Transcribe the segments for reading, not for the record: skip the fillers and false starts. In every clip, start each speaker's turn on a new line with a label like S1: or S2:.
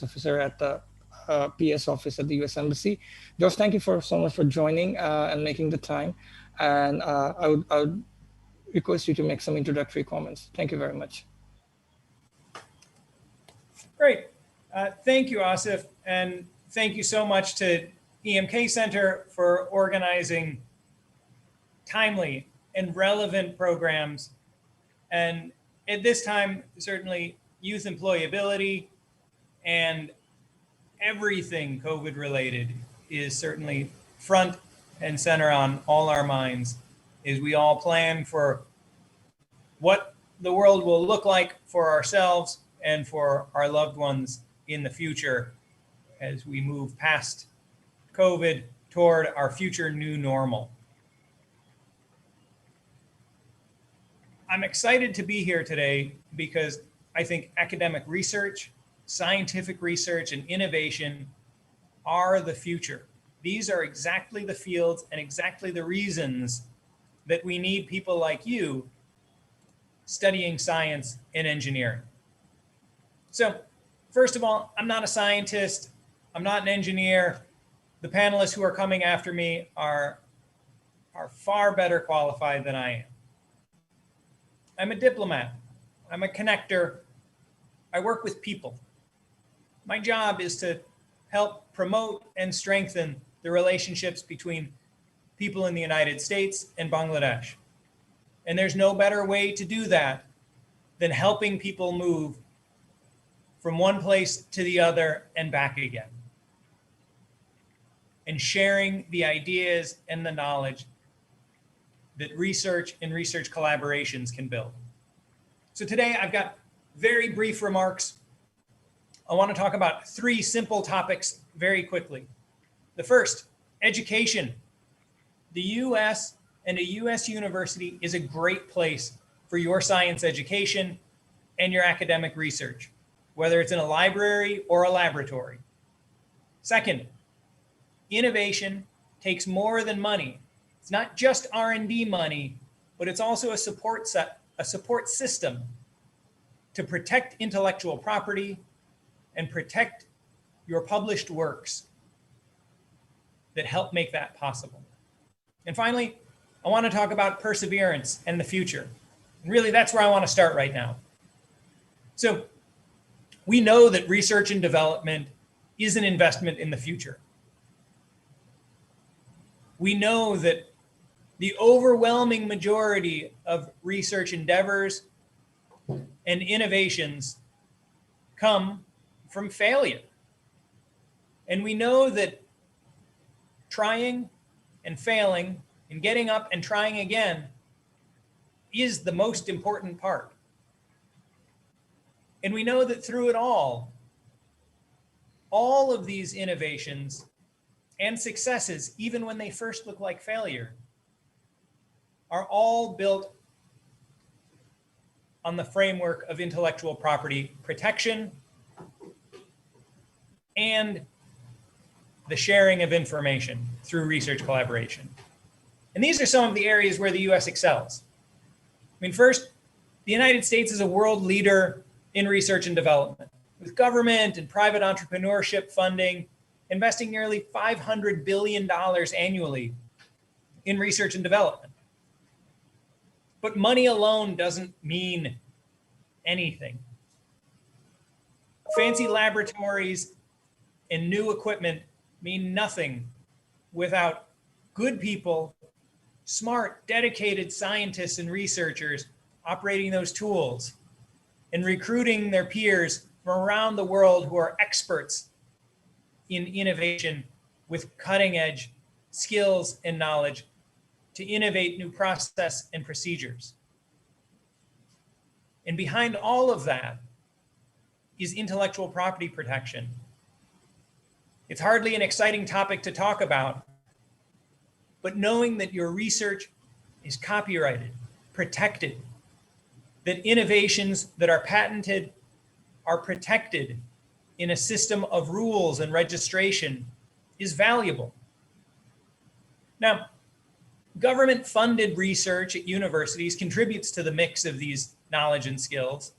S1: officer at the PS office at the U.S. Embassy. Josh, thank you so much for joining and making the time. And I would request you to make some introductory comments. Thank you very much.
S2: Great. Thank you, Asif. And thank you so much to EMK Center for organizing timely and relevant programs. And at this time, certainly youth employability and everything COVID related is certainly front and center on all our minds as we all plan for what the world will look like for ourselves and for our loved ones in the future as we move past COVID toward our future new normal. I'm excited to be here today because I think academic research, scientific research, and innovation are the future. These are exactly the fields and exactly the reasons that we need people like you studying science and engineering. So, first of all, I'm not a scientist. I'm not an engineer. The panelists who are coming after me are far better qualified than I am. I'm a diplomat. I'm a connector. I work with people. My job is to help promote and strengthen the relationships between people in the United States and Bangladesh. And there's no better way to do that than helping people move from one place to the other and back again. And sharing the ideas and the knowledge that research and research collaborations can build. So today I've got very brief remarks. I want to talk about three simple topics very quickly. The first, education. The US and a US university is a great place for your science education and your academic research, whether it's in a library or a laboratory. Second, innovation takes more than money. It's not just R&D money, but it's also a support system to protect intellectual property and protect your published works that help make that possible. And finally, I want to talk about perseverance and the future. And really, that's where I want to start right now. So we know that research and development is an investment in the future. We know that the overwhelming majority of research endeavors and innovations come from failure. And we know that trying and failing and getting up and trying again is the most important part. And we know that through it all of these innovations and successes, even when they first look like failure, are all built on the framework of intellectual property protection and the sharing of information through research collaboration. And these are some of the areas where the US excels. I mean, first, the United States is a world leader in research and development, with government and private entrepreneurship funding investing nearly $500 billion annually in research and development. But money alone doesn't mean anything. Fancy laboratories and new equipment mean nothing without good people, smart, dedicated scientists and researchers operating those tools and recruiting their peers from around the world who are experts in innovation with cutting edge skills and knowledge to innovate new process and procedures. And behind all of that is intellectual property protection. It's hardly an exciting topic to talk about, but knowing that your research is copyrighted, protected, that innovations that are patented are protected in a system of rules and registration is valuable. Now, government-funded research at universities contributes to the mix of these knowledge and skills.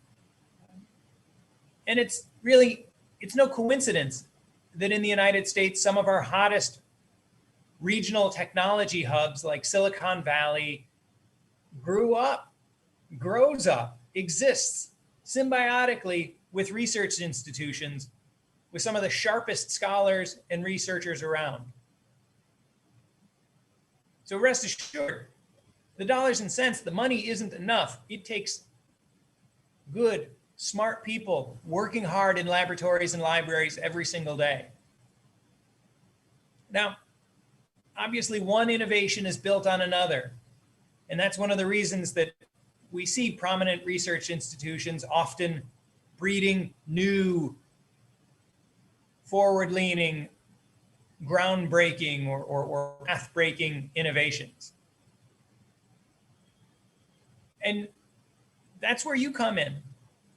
S2: And it's really it's no coincidence that in the United States, some of our hottest regional technology hubs like Silicon Valley grows up, exists symbiotically with research institutions, with some of the sharpest scholars and researchers around. So rest assured, the dollars and cents, the money isn't enough. It takes good, smart people working hard in laboratories and libraries every single day. Now, obviously, one innovation is built on another. And that's one of the reasons that we see prominent research institutions often breeding new, forward-leaning, groundbreaking, or path-breaking innovations. And that's where you come in.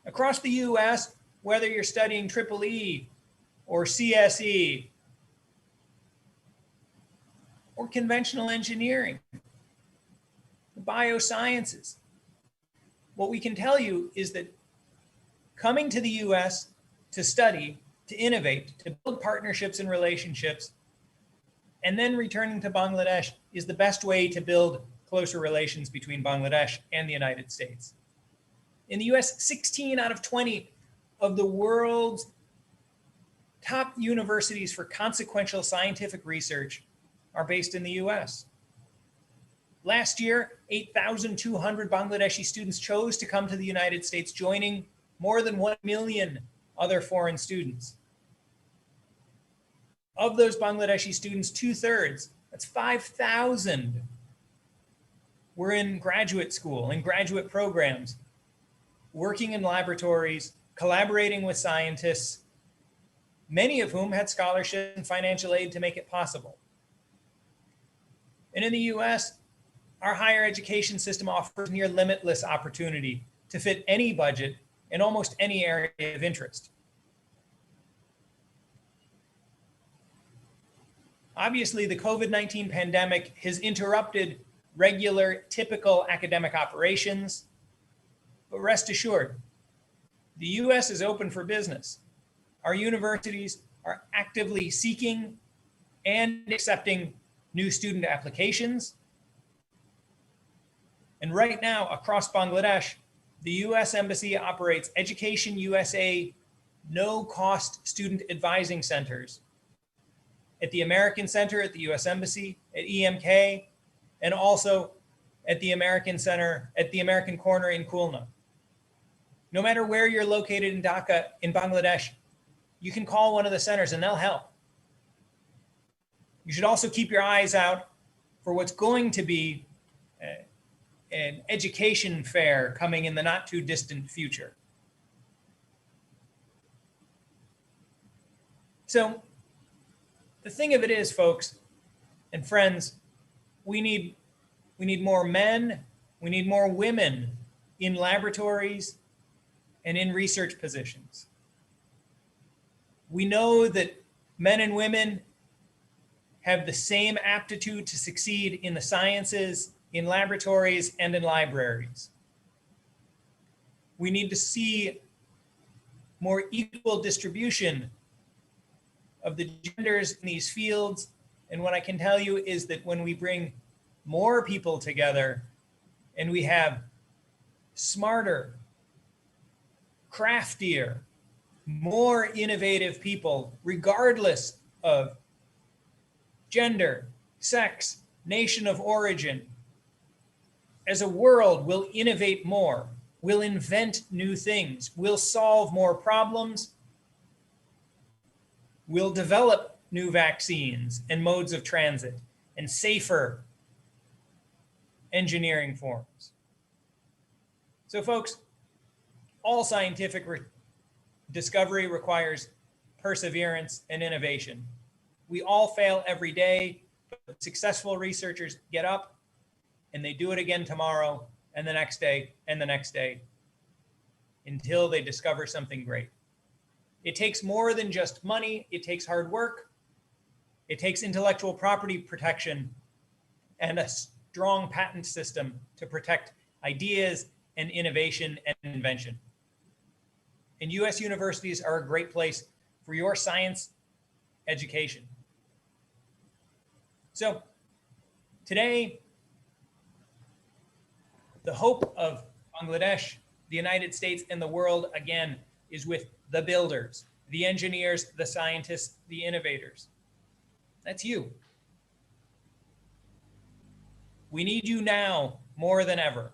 S2: Across the US, whether you're studying EEE or CSE or conventional engineering, biosciences, what we can tell you is that coming to the US to study, to innovate, to build partnerships and relationships, and then returning to Bangladesh is the best way to build closer relations between Bangladesh and the United States. In the US, 16 out of 20 of the world's top universities for consequential scientific research are based in the US. Last year, 8,200 Bangladeshi students chose to come to the United States, joining more than 1 million other foreign students. Of those Bangladeshi students, 2/3, that's 5,000, were in graduate school, in graduate programs, working in laboratories, collaborating with scientists, many of whom had scholarships and financial aid to make it possible. And in the US, our higher education system offers near limitless opportunity to fit any budget in almost any area of interest. Obviously, the COVID-19 pandemic has interrupted regular, typical academic operations, but rest assured, the US is open for business. Our universities are actively seeking and accepting new student applications. And right now, across Bangladesh, the US Embassy operates Education USA no-cost student advising centers at the American Center at the US Embassy, at EMK, and also at the American Center, at the American Corner in Khulna. No matter where you're located in Dhaka, in Bangladesh, you can call one of the centers and they'll help. You should also keep your eyes out for what's going to be an education fair coming in the not too distant future. So the thing of it is, folks and friends, we need more men, we need more women in laboratories and in research positions. We know that men and women have the same aptitude to succeed in the sciences, in laboratories, and in libraries. We need to see more equal distribution of the genders in these fields. And what I can tell you is that when we bring more people together and we have smarter, craftier, more innovative people, regardless of gender, sex, nation of origin, as a world, we'll innovate more, we'll invent new things, we'll solve more problems, we'll develop new vaccines and modes of transit and safer engineering forms. So folks, all scientific discovery requires perseverance and innovation. We all fail every day, but successful researchers get up and they do it again tomorrow and the next day and the next day until they discover something great. It takes more than just money. It takes hard work. It takes intellectual property protection and a strong patent system to protect ideas and innovation and invention. And US universities are a great place for your science education. So today, the hope of Bangladesh, the United States, and the world again is with the builders, the engineers, the scientists, the innovators. That's you. We need you now more than ever.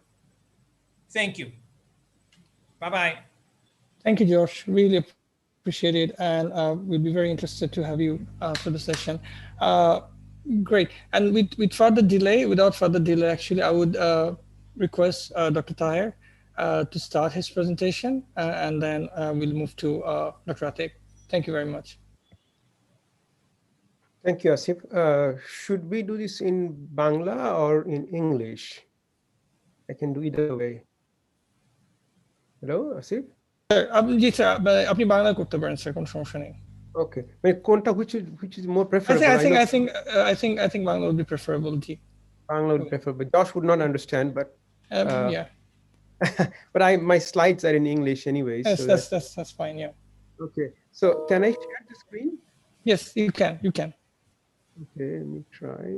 S2: Thank you. Bye-bye.
S1: Thank you, Josh. Really appreciate it, and we'll be very interested to have you for the session. Uh, Great. And without further delay, actually, I would request Dr. Taher to start his presentation, and then we'll move to Dr. Atik. Thank you very much.
S3: Thank you, Asif. Should we do this in Bangla or in English? I can do either way. Hello, Asif?
S1: G sir, আপনি বাংলা করতে পারেন sir, কোনো সমস্যা নেই।
S3: Okay. Which is more preferable?
S1: I think Bangla would be preferable. G.
S3: Bangla would prefer, but Josh would not understand. But
S1: Yeah.
S3: but my slides are in English anyway.
S1: Yes,
S3: so
S1: that's fine. Yeah.
S3: Okay. So can I share the screen?
S1: Yes, you can. You can.
S3: Okay. Let me try.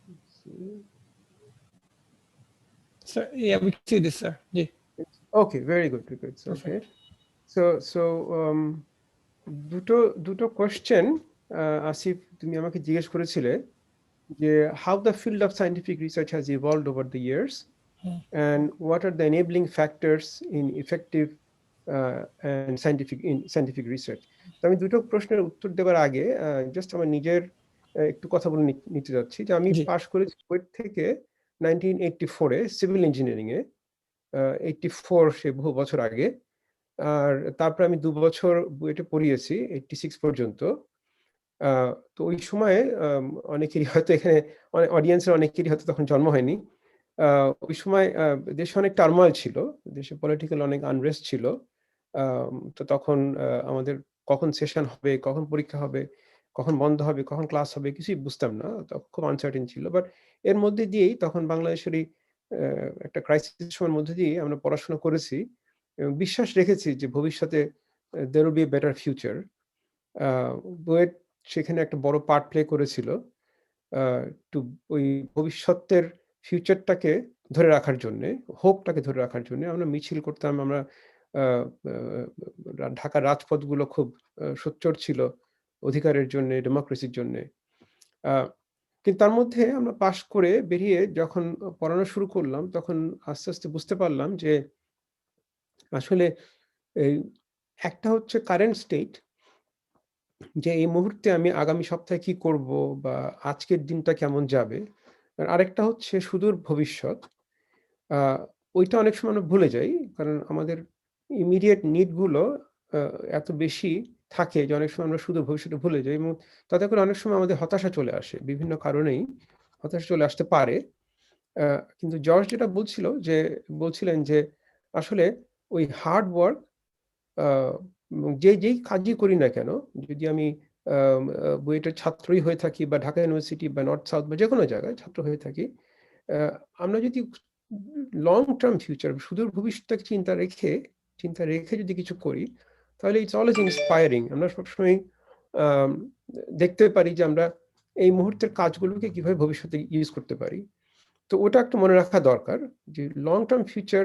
S3: Let's see.
S1: Sir, yeah, we can see this, sir. Yeah.
S3: Okay. Very good. Very good. Okay. So দুটো question Asif তুমি আমাকে জিজ্ঞেস করেছিলে যে how the field of scientific research has evolved over the years and what are the enabling factors in effective and scientific research. তো আমি দুটো প্রশ্নের উত্তর দেওয়ার আগে জাস্ট আমার নিজের একটু কথা বলে নিতে যাচ্ছি যে আমি পাশ করেছি কুয়েট থেকে 1984 এ সিভিল ইঞ্জিনিয়ারিং এ 84 সে বহু বছর আগে। আর তারপরে আমি 2 বছর বুয়েটে পড়িয়েছি 86 পর্যন্ত। তো ওই সময়ে অনেকেরই হয়তো এখানে অডিয়েন্সের অনেকেরই হয়তো তখন জন্ম হয়নি। ওই সময় দেশে অনেক টার্মোইল ছিল, দেশে পলিটিক্যাল অনেক আনরেস্ট ছিল। তো তখন আমাদের কখন সেশন হবে, কখন পরীক্ষা হবে, কখন বন্ধ হবে, কখন ক্লাস হবে কিছুই বুঝতাম না। তখন খুব আনসার্টেন ছিল। বাট এর মধ্যে দিয়েই তখন বাংলাদেশের একটা ক্রাইসিস সময়ের মধ্যে দিয়ে আমরা পড়াশোনা করেছি এবং বিশ্বাস রেখেছি যে ভবিষ্যতে there will be a better future. BUET সেখানে একটা বড় পার্ট প্লে করেছিল টু ওই ভবিষ্যতের ফিউচারটাকে ধরে রাখার জন্যে, হোপটাকে ধরে রাখার জন্যে আমরা মিছিল করতাম। আমরা ঢাকার রাজপথগুলো খুব সোচ্চার ছিল অধিকারের জন্যে, ডেমোক্রেসির জন্যে। কিন্তু তার মধ্যে আমরা পাশ করে বেরিয়ে যখন পড়ানো শুরু করলাম তখন আস্তে আস্তে বুঝতে পারলাম যে আসলে এই একটা হচ্ছে কারেন্ট স্টেট, যে এই মুহূর্তে আমি আগামী সপ্তাহে কি করব বা আজকের দিনটা কেমন যাবে। আর আরেকটা হচ্ছে সুদূর ভবিষ্যৎ। ওইটা অনেক সময় আমরা ভুলে যাই, কারণ আমাদের ইমিডিয়েট নিডগুলো এত বেশি থাকে যে অনেক সময় আমরা সুদূর ভবিষ্যতে ভুলে যাই এবং তাতে করে অনেক সময় আমাদের হতাশা চলে আসে। বিভিন্ন কারণেই হতাশা চলে আসতে পারে। কিন্তু জর্জ যেটা বলছিলেন যে আসলে ওই হার্ড ওয়ার্ক যেই কাজই করি না কেন, যদি আমি বুয়েটের ছাত্রই হয়ে থাকি বা ঢাকা ইউনিভার্সিটি বা নর্থ সাউথ বা যেকোনো জায়গায় ছাত্র হয়ে থাকি, আমরা যদি লং টার্ম ফিউচার সুদূর ভবিষ্যৎটাকে চিন্তা রেখে যদি কিছু করি তাহলে ইটস অলওয়েজ ইন্সপায়ারিং। আমরা সবসময় দেখতে পারি যে আমরা এই মুহূর্তের কাজগুলোকে কিভাবে ভবিষ্যতে ইউজ করতে পারি। তো ওটা একটা মনে রাখা দরকার যে long term future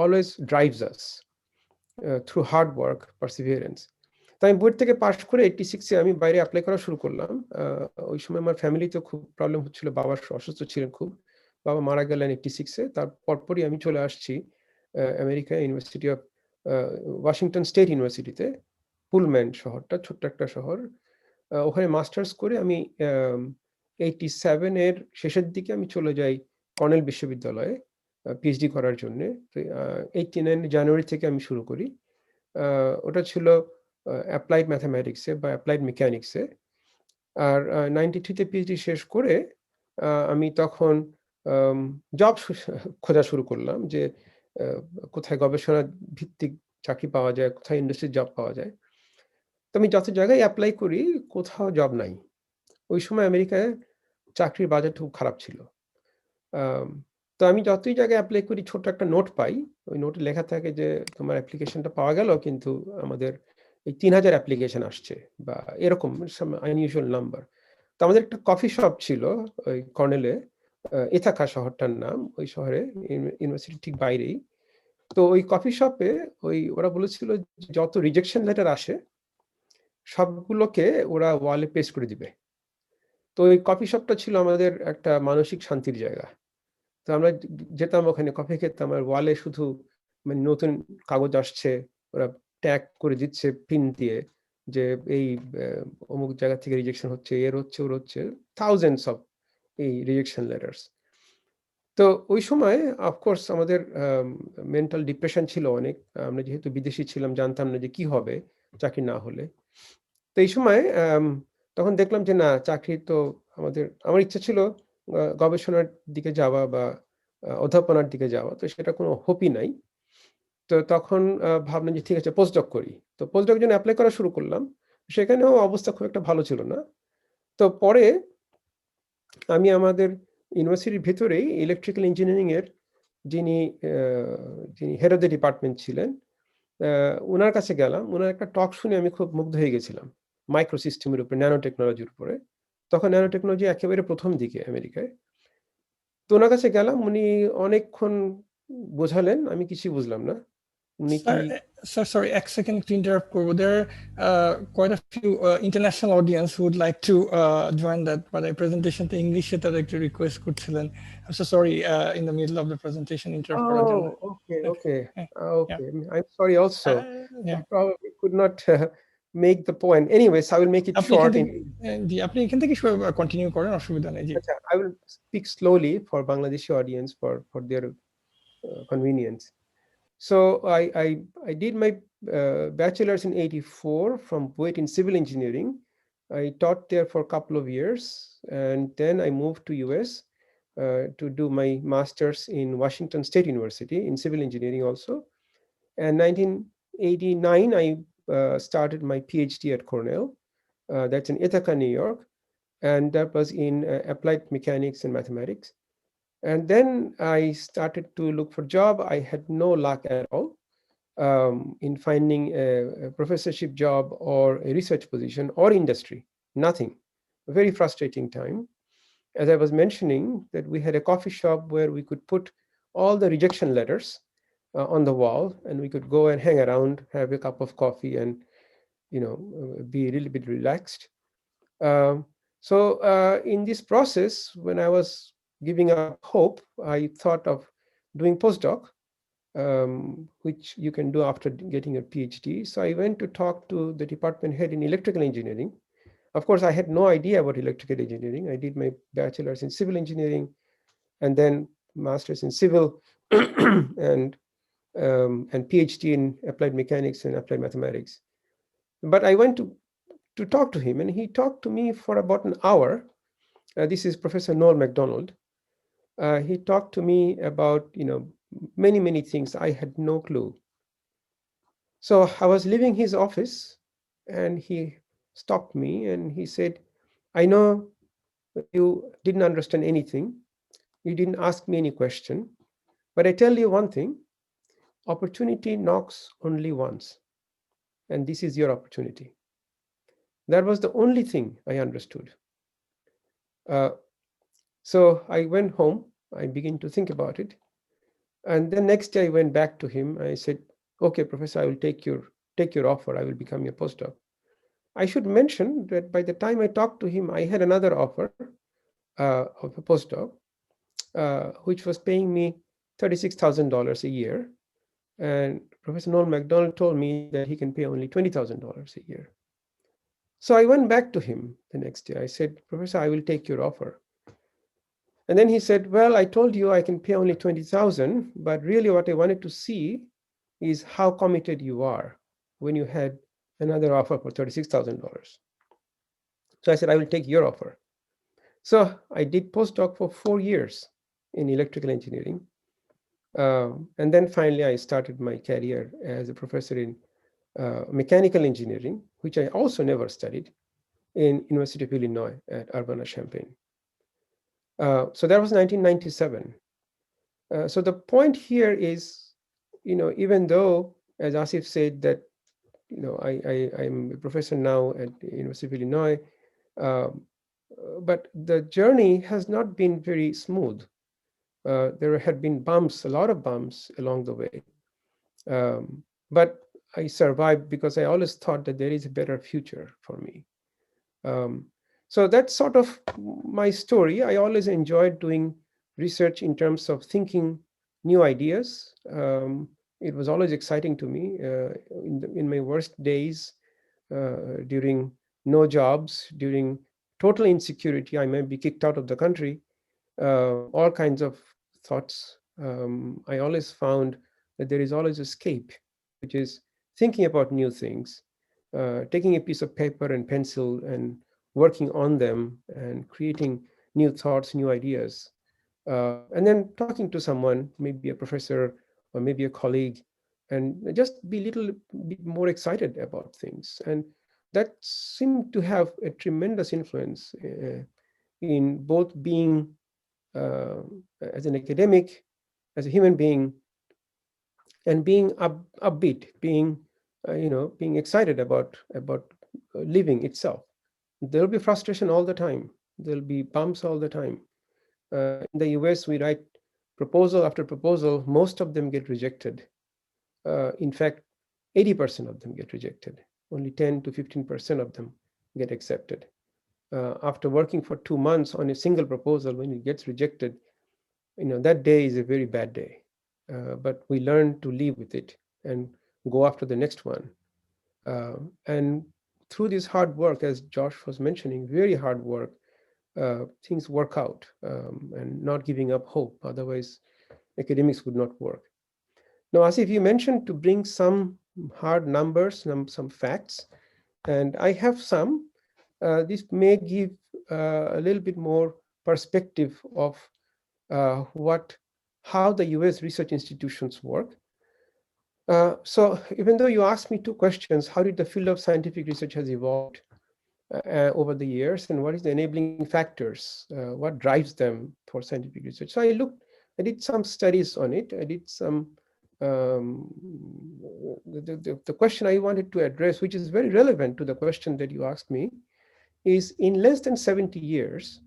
S3: always drives আস থ্রু হার্ড ওয়ার্ক, পারসিভিয়ারেন্স। তো আমি বুয়েট থেকে পাস করে 86-এ আমি বাইরে অ্যাপ্লাই করা শুরু করলাম। ওই সময় আমার ফ্যামিলিতে খুব প্রবলেম হচ্ছিল, বাবা অসুস্থ ছিলেন খুব, বাবা মারা গেলেন 86-এ। তার পরপরই আমি চলে আসছি আমেরিকায়, ইউনিভার্সিটি অফ ওয়াশিংটন স্টেট ইউনিভার্সিটিতে, পুলম্যান শহরটা, ছোট্ট একটা শহর। ওখানে মাস্টার্স করে আমি 87-এর শেষের দিকে আমি চলে যাই কর্নেল বিশ্ববিদ্যালয়ে পিএইচডি করার জন্যে। তো 89 জানুয়ারি থেকে আমি শুরু করি। ওটা ছিল অ্যাপ্লাইড ম্যাথামেটিক্সে বা অ্যাপ্লাইড মেকানিক্সে। আর 93-তে পিএইচডি শেষ করে আমি তখন জব খোঁজা শুরু করলাম যে কোথায় গবেষণা ভিত্তিক চাকরি পাওয়া যায়, কোথায় ইন্ডাস্ট্রির জব পাওয়া যায়। তো আমি যত জায়গায় অ্যাপ্লাই করি কোথাও জব নাই। ওই সময় আমেরিকায় চাকরির বাজারটা খুব খারাপ ছিল। তো আমি যতই জায়গায় অ্যাপ্লাই করি ছোট একটা নোট পাই, ওই নোটে লেখা থাকে যে তোমার অ্যাপ্লিকেশনটা পাওয়া গেল, কিন্তু আমাদের এই 3000 অ্যাপ্লিকেশন আসছে বা এরকম সাম আনইউজুয়াল নাম্বার। তো আমাদের একটা কফি শপ ছিল ওই কর্নেলে, ইথাকা শহরটার নাম, ওই শহরে ইউনিভার্সিটির ঠিক বাইরেই। তো ওই কফি শপে ওরা বলেছিল যে যত রিজেকশন লেটার আসে সবগুলোকে ওরা ওয়ালে পেস্ট করে দিবে। তো ওই কফি শপটা ছিল আমাদের একটা মানসিক শান্তির জায়গা। তো আমরা যেতাম ওখানে কফি খেতাম, আর ওয়ালে শুধু মানে নতুন কাগজ আসছে, ওরা ট্যাগ করে দিচ্ছে পিন দিয়ে যে এই অমুক জায়গা থেকে রিজেকশন হচ্ছে, এর হচ্ছে, ওর হচ্ছে, থাউজেন্ডস অফ এই রিজেকশন লেটার্স। তো ওই সময় অফকোর্স আমাদের মেন্টাল ডিপ্রেশন ছিল অনেক। আমরা যেহেতু বিদেশি ছিলাম, জানতাম না যে কি হবে চাকরি না হলে। তো এই সময় তখন দেখলাম যে না, চাকরি তো আমার ইচ্ছা ছিল গবেষণার দিকে যাওয়া বা অধ্যাপনার দিকে যাওয়া, তো সেটা কোনো হোপই নাই। তো তখন ভাবলাম যে ঠিক আছে পোস্টডক করি। তো পোস্টডকের জন্য অ্যাপ্লাই করা শুরু করলাম। সেখানেও অবস্থা খুব একটা ভালো ছিল না। তো পরে আমি আমাদের ইউনিভার্সিটির ভেতরেই ইলেকট্রিক্যাল ইঞ্জিনিয়ারিং এর যিনি হেড অফ দ্য ডিপার্টমেন্ট ছিলেন, উনার কাছে গেলাম। উনার একটা টক শুনে আমি খুব মুগ্ধ হয়ে গেছিলাম মাইক্রো সিস্টেমের উপরে, ন্যানো টেকনোলজির উপরে। তখন ন্যানো টেকনোলজি একেবারে প্রথম দিকে আমেরিকায়। তো ওনার কাছে গেলাম, উনি অনেকক্ষণ বোঝালেন, আমি কিছুই বুঝলাম না। উনি কি
S1: Sir, sorry, এক second to interrupt করবো. There are quite a few international audience who would like to join that, but I presentation to English এ তারা একটু request করছিলেন. I'm so sorry in the middle of the presentation interrupt করার জন্য.
S3: okay.
S1: Yeah.
S3: Okay. I'm sorry also. I
S1: Yeah.
S3: probably could not make the point. Anyways, I will make it
S1: আপনি এখান
S3: short.
S1: থেকে জি, আপনি এখান থেকে continue করেন, অসুবিধা নেই জি।
S3: I will speak slowly for Bangladeshi audience for their convenience. So I did my bachelor's in '84 from Buet in civil engineering. I taught there for a couple of years, and then I moved to US to do my master's in Washington State University in civil engineering also. And 1989, I started my PhD at Cornell. That's in Ithaca, New York, and that was in applied mechanics and mathematics. And then I started to look for a job. I had no luck at all in finding a professorship job or a research position or industry. Nothing. A very frustrating time. As I was mentioning, that we had a coffee shop where we could put all the rejection letters on the wall, and we could go and hang around, have a cup of coffee, and be a little bit relaxed. So in this process, when I was giving up hope, I thought of doing postdoc, which you can do after getting a PhD. So I went to talk to the department head in electrical engineering. Of course, I had no idea about electrical engineering. I did my bachelor's in civil engineering and then master's in civil and PhD in applied mechanics and applied mathematics. But I went to talk to him, and he talked to me for about an hour. This is Professor Noel MacDonald. He talked to me about many things. I had no clue. So I was leaving his office, and he stopped me and he said, "I know you didn't understand anything. You didn't ask me any question, but I tell you one thing: opportunity knocks only once, and this is your opportunity." That was the only thing I understood. So I went home. I began to think about it. And then next day I went back to him. I said, "Okay, professor, I will take your offer. I will become your postdoc." I should mention that by the time I talked to him, I had another offer of a postdoc, which was paying me $36,000 a year. And Professor Noel MacDonald told me that he can pay only $20,000 a year. So I went back to him the next day. I said, "Professor, I will take your offer." And then he said, "Well, I told you I can pay only 20,000, but really what I wanted to see is how committed you are when you had another offer for $36,000. So I said, "I will take your offer." So I did postdoc for 4 years in electrical engineering. And then finally, I started my career as a professor in mechanical engineering, which I also never studied, in University of Illinois at Urbana-Champaign. So that was 1997. So the point here is, even though, as Asif said, that I'm a professor now at the University of Illinois, um, but the journey has not been very smooth. There had been bumps, a lot of bumps along the way. But I survived because I always thought that there is a better future for me. Um, so that's sort of my story. I always enjoyed doing research in terms of thinking new ideas. It was always exciting to me. In my worst days, during no jobs, during total insecurity, I might be kicked out of the country, all kinds of thoughts. I always found that there is always escape, which is thinking about new things, taking a piece of paper and pencil and working on them and creating new thoughts, new ideas, and then talking to someone, maybe a professor or maybe a colleague, and just be a little bit more excited about things. And that seemed to have a tremendous influence in both being uh, as an academic, as a human being, and being upbeat, being excited about living itself. There'll be frustration all the time. There'll be bumps all the time. In the US, we write proposal after proposal. Most of them get rejected. In fact, 80% of them get rejected. Only 10 to 15% of them get accepted. After working for 2 months on a single proposal, when it gets rejected, that day is a very bad day. But we learn to live with it and go after the next one. And through this hard work, as Josh was mentioning, very hard work, things work out, and not giving up hope. Otherwise, academics would not work. Now, Asif, you mentioned to bring some hard numbers, some facts, and I have some. This may give a little bit more perspective of how the US research institutions work. So even though you asked me two questions, how did the field of scientific research has evolved over the years, and what is the enabling factors, what drives them for scientific research? So I did some studies on it. I did some, the question I wanted to address, which is very relevant to the question that you asked me, is in less than 70 years,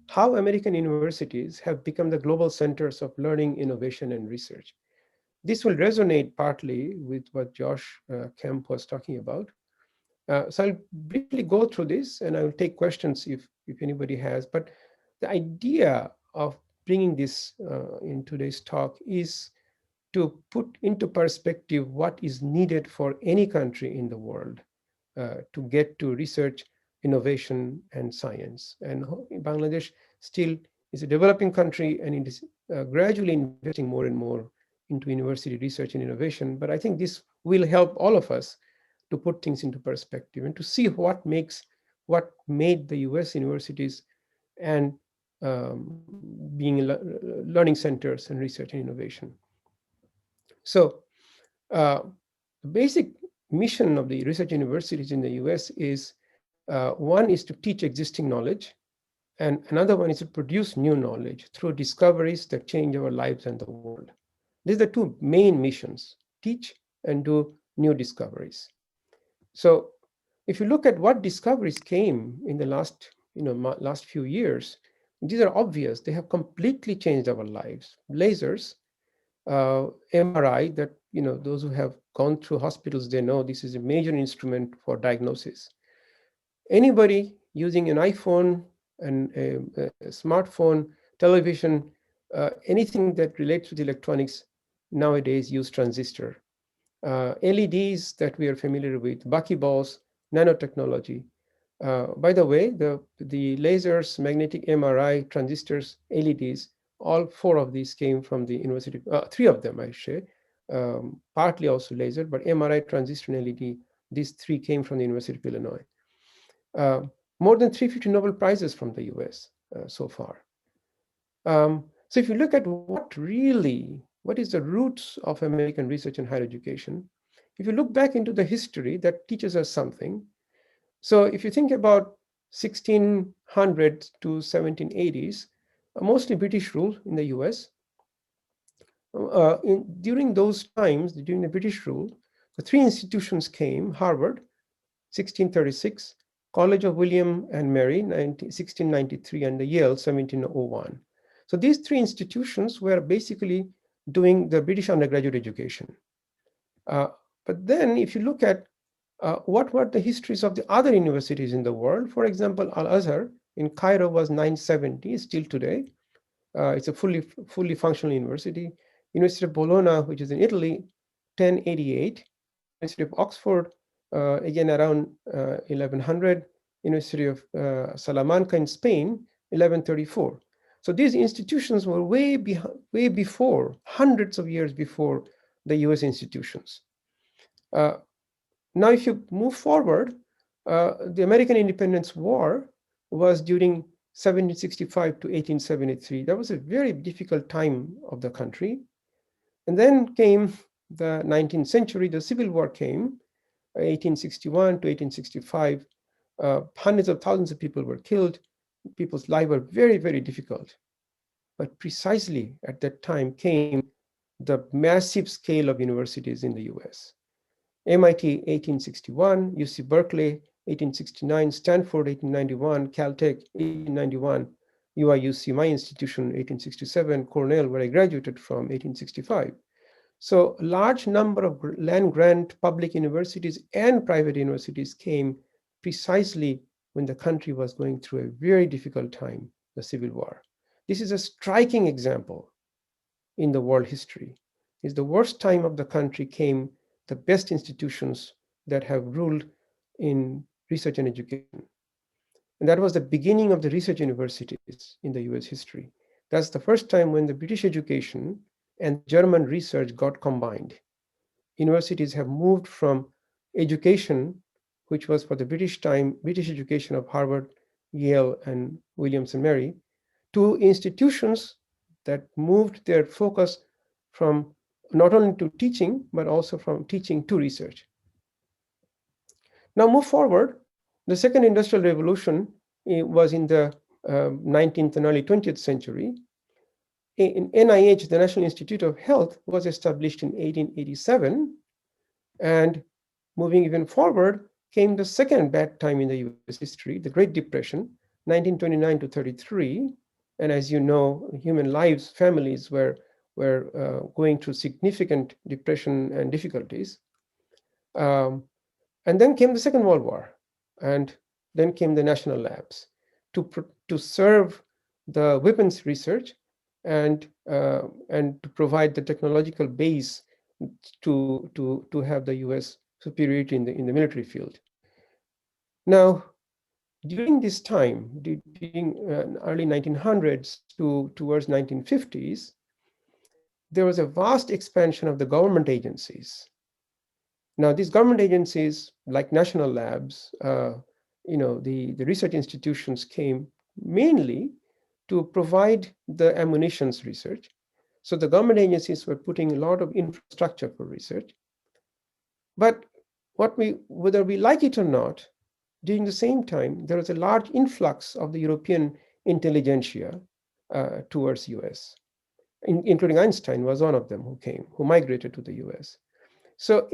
S3: how American universities have become the global centers of learning, innovation, and research. This will resonate partly with what Josh Kemp was talking about. So I'll briefly go through this, and I will take questions if anybody has. But the idea of bringing this in today's talk is to put into perspective what is needed for any country in the world to get to research, innovation, and science. And Bangladesh still is a developing country, and it is gradually investing more and more into university research and innovation. But I think this will help all of us to put things into perspective and to see what made the US universities and being learning centers and research and innovation. So the basic mission of the research universities in the US is one is to teach existing knowledge, and another one is to produce new knowledge through discoveries that change our lives and the world. These are the two main missions: teach and do new discoveries. So if you look at what discoveries came in the last few years, these are obvious. They have completely changed our lives. Lasers, MRI, that those who have gone through hospitals, they know this is a major instrument for diagnosis. Anybody using an iPhone and a smartphone, television, anything that relates with electronics nowadays use transistor. LEDs that we are familiar with, buckyballs, nanotechnology. By the way, the lasers, magnetic MRI, transistors, LEDs, all four of these came from the university, three of them I say, partly also laser, but MRI, transistor, and LED, these three came from the University of Illinois. More than 350 Nobel Prizes from the US so far. So if you look at what is the roots of American research and higher education, if you look back into the history, that teaches us something. So if you think about 1600s to 1780s, mostly British rule in the US, During those times, during the British rule, the three institutions came: Harvard, 1636, College of William and Mary, 1693, and the Yale, 1701. So these three institutions were basically doing the British undergraduate education. But then if you look at what were the histories of the other universities in the world, for example, Al-Azhar in Cairo was 970, still today. It's a fully functional university. University of Bologna, which is in Italy, 1088. University of Oxford, again around 1100. University of Salamanca in Spain, 1134. So these institutions were way before, hundreds of years before the US institutions. Now, if you move forward, the American Independence War was during 1765 to 1873. That was a very difficult time of the country. And then came the 19th century, the Civil War came, 1861 to 1865. Hundreds of thousands of people were killed. People's lives were very, very difficult. But precisely at that time came the massive scale of universities in the US. MIT 1861, UC Berkeley 1869, Stanford 1891, Caltech 1891, UIUC, my institution 1867, Cornell, where I graduated from 1865. So a large number of land grant public universities and private universities came precisely when the country was going through a very difficult time, the Civil War. This is a striking example in the world history. It's the worst time of the country came the best institutions that have ruled in research and education. And that was the beginning of the research universities in the US history. That's the first time when the British education and German research got combined. Universities have moved from education, which was for the British time, British education of Harvard, Yale, and Williams and Mary, to institutions that moved their focus from not only to teaching, but also from teaching to research. Now move forward. The second industrial revolution was in the 19th and early 20th century. In NIH, the National Institute of Health, was established in 1887. And moving even forward came the second bad time in the US history, the Great Depression, 1929 to 33. And as you know, human lives, families were going through significant depression and difficulties. And then came the Second World War, and then came the national labs to serve the weapons research and to provide the technological base to have the US superiority in the military field. Now, during this time, during early 1900s towards 1950s, there was a vast expansion of the government agencies. Now, these government agencies, like national labs, the research institutions came mainly to provide the ammunitions research. So the government agencies were putting a lot of infrastructure for research. But whether we like it or not, during the same time, there was a large influx of the European intelligentsia towards US, including Einstein was one of them who migrated to the US. So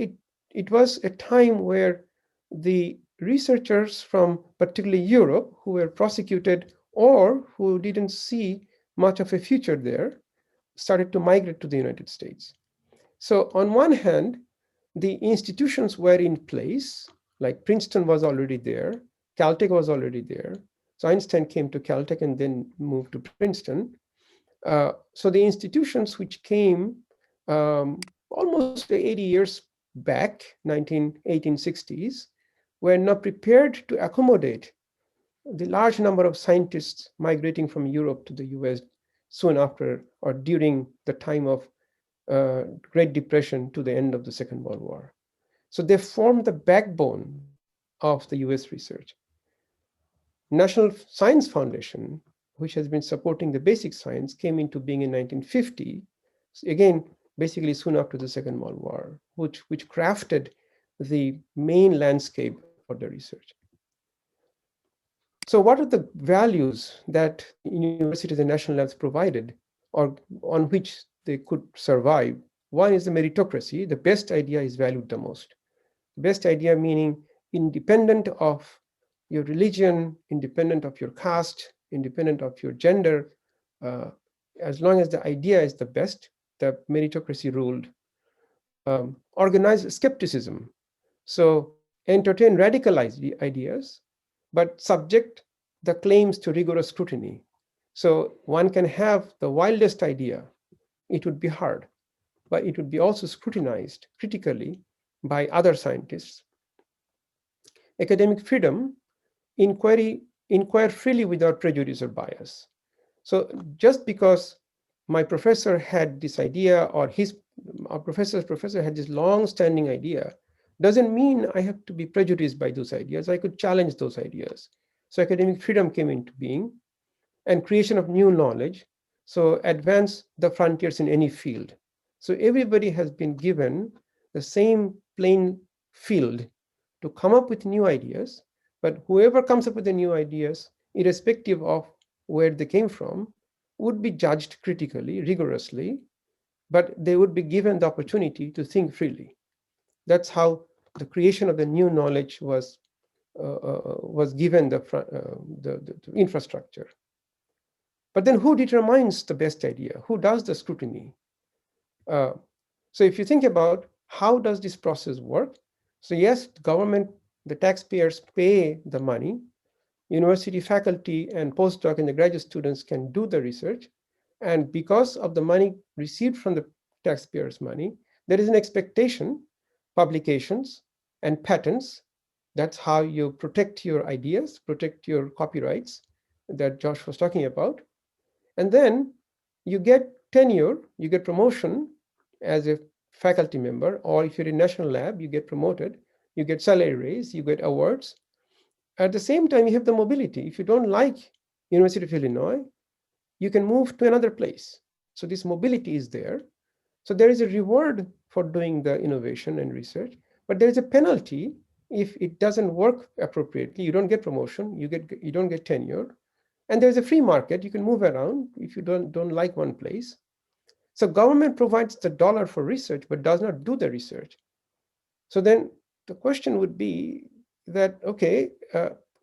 S3: it was a time where the researchers from particularly Europe who were prosecuted or who didn't see much of a future there started to migrate to the United States. So on one hand, the institutions were in place, like Princeton was already there, Caltech was already there. So Einstein came to Caltech and then moved to Princeton. So the institutions which came almost 80 years back, 1860s, were not prepared to accommodate the large number of scientists migrating from Europe to the US soon after or during the time of Great Depression to the end of the Second World War. So they formed the backbone of the US research. National Science Foundation, which has been supporting the basic science, came into being in 1950, again, basically soon after the Second World War, which crafted the main landscape for the research. So what are the values that universities and national labs provided, or on which they could survive. One is the meritocracy. The best idea is valued the most. Best idea meaning independent of your religion, independent of your caste, independent of your gender. Uh, as long as the idea is the best, the meritocracy ruled. Organized skepticism. So entertain radicalized ideas, but subject the claims to rigorous scrutiny. So one can have the wildest idea, it would be hard, but it would be also scrutinized critically by other scientists. Academic freedom, inquire freely without prejudice or bias. So just because my professor had this idea, or our professor's professor had this long-standing idea, doesn't mean I have to be prejudiced by those ideas. I could challenge those ideas. So academic freedom came into being, and creation of new knowledge. So advance the frontiers in any field. So everybody has been given the same plain field to come up with new ideas, but whoever comes up with the new ideas, irrespective of where they came from, would be judged critically, rigorously, but they would be given the opportunity to think freely. That's how the creation of the new knowledge was given the infrastructure. But then who determines the best idea? Who does the scrutiny? Uh, so if you think about how does this process work? So yes, the government, the taxpayers pay the money. University faculty and postdoc and the graduate students can do the research. And because of the money received from the taxpayers' money, there is an expectation, publications and patents. That's how you protect your ideas, protect your copyrights that Josh was talking about. And then you get tenure, you get promotion as a faculty member, or if you're in national lab, you get promoted, you get salary raise, you get awards. At the same time, you have the mobility. If you don't like University of Illinois, you can move to another place. So this mobility is there. So there is a reward for doing the innovation and research, but there is a penalty if it doesn't work appropriately. You don't get promotion, you don't get tenure. And there's a free market. You can move around if you don't like one place. So government provides the dollar for research, but does not do the research. So then the question would be that, okay,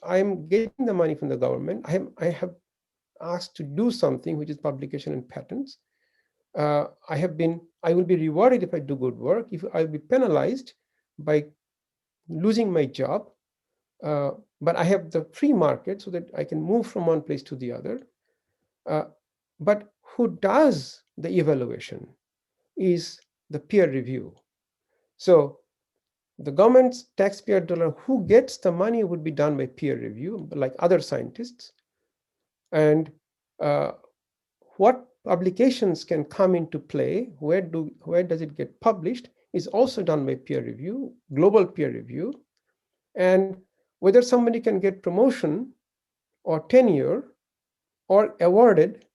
S3: I'm getting the money from the government. I have asked to do something, which is publication and patents. I will be rewarded if I do good work. If I'll be penalized by losing my job, but I have the free market so that I can move from one place to the other. But who does the evaluation is the peer review. So the government's taxpayer dollar, who gets the money would be done by peer review, like other scientists. And what publications can come into play, where does it get published, is also done by peer review, global peer review. And whether somebody can get promotion or tenure or awarded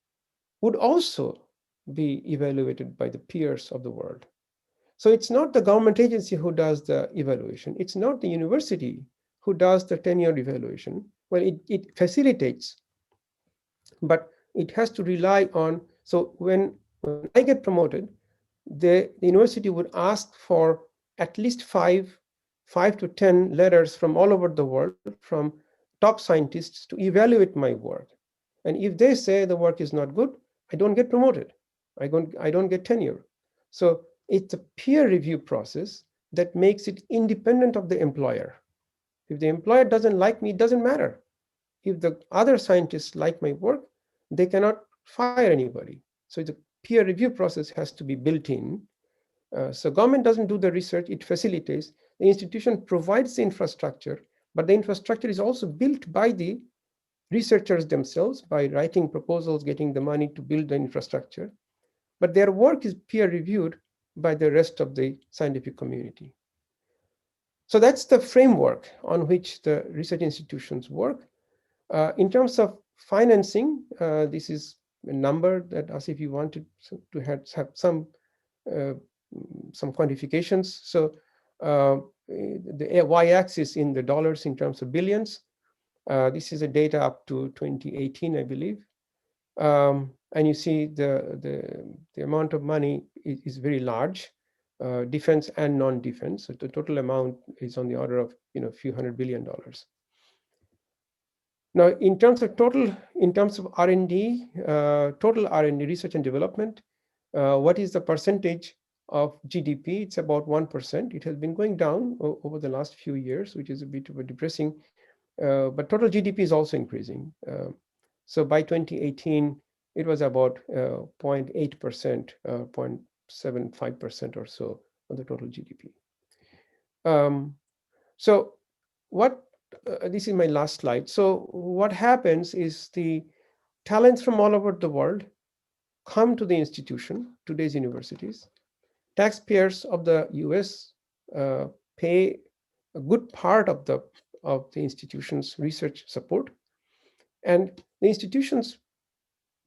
S3: would also be evaluated by the peers of the world. So it's not the government agency who does the evaluation. It's not the university who does the tenure evaluation. Well, it facilitates, but it has to rely on. So when I get promoted, the university would ask for at least five to 10 letters from all over the world, from top scientists to evaluate my work. And if they say the work is not good, I don't get promoted. I don't get tenure. So it's a peer review process that makes it independent of the employer. If the employer doesn't like me, it doesn't matter. If the other scientists like my work, they cannot fire anybody. So the peer review process has to be built in. So government doesn't do the research, it facilitates. The institution provides the infrastructure, but the infrastructure is also built by the researchers themselves by writing proposals, getting the money to build the infrastructure. But their work is peer reviewed by the rest of the scientific community. So that's the framework on which the research institutions work. In terms of financing, this is a number that Asif, you wanted to have some quantifications. So the y-axis in the dollars in terms of billions. This is a data up to 2018, I believe. and you see the amount of money is very large, defense and non-defense. So the total amount is on the order of few $100 billion. Now, in terms of R&D, total R&D, research and development, what is the percentage of GDP? It's about 1%. It has been going down over the last few years, which is a bit of a depressing. But total GDP is also increasing. So by 2018, it was about 0.8%, 0.75% or so of the total GDP. So what, this is my last slide. So what happens is the talents from all over the world come to the institution, today's universities. Taxpayers of the US pay a good part of the institution's research support, and the institutions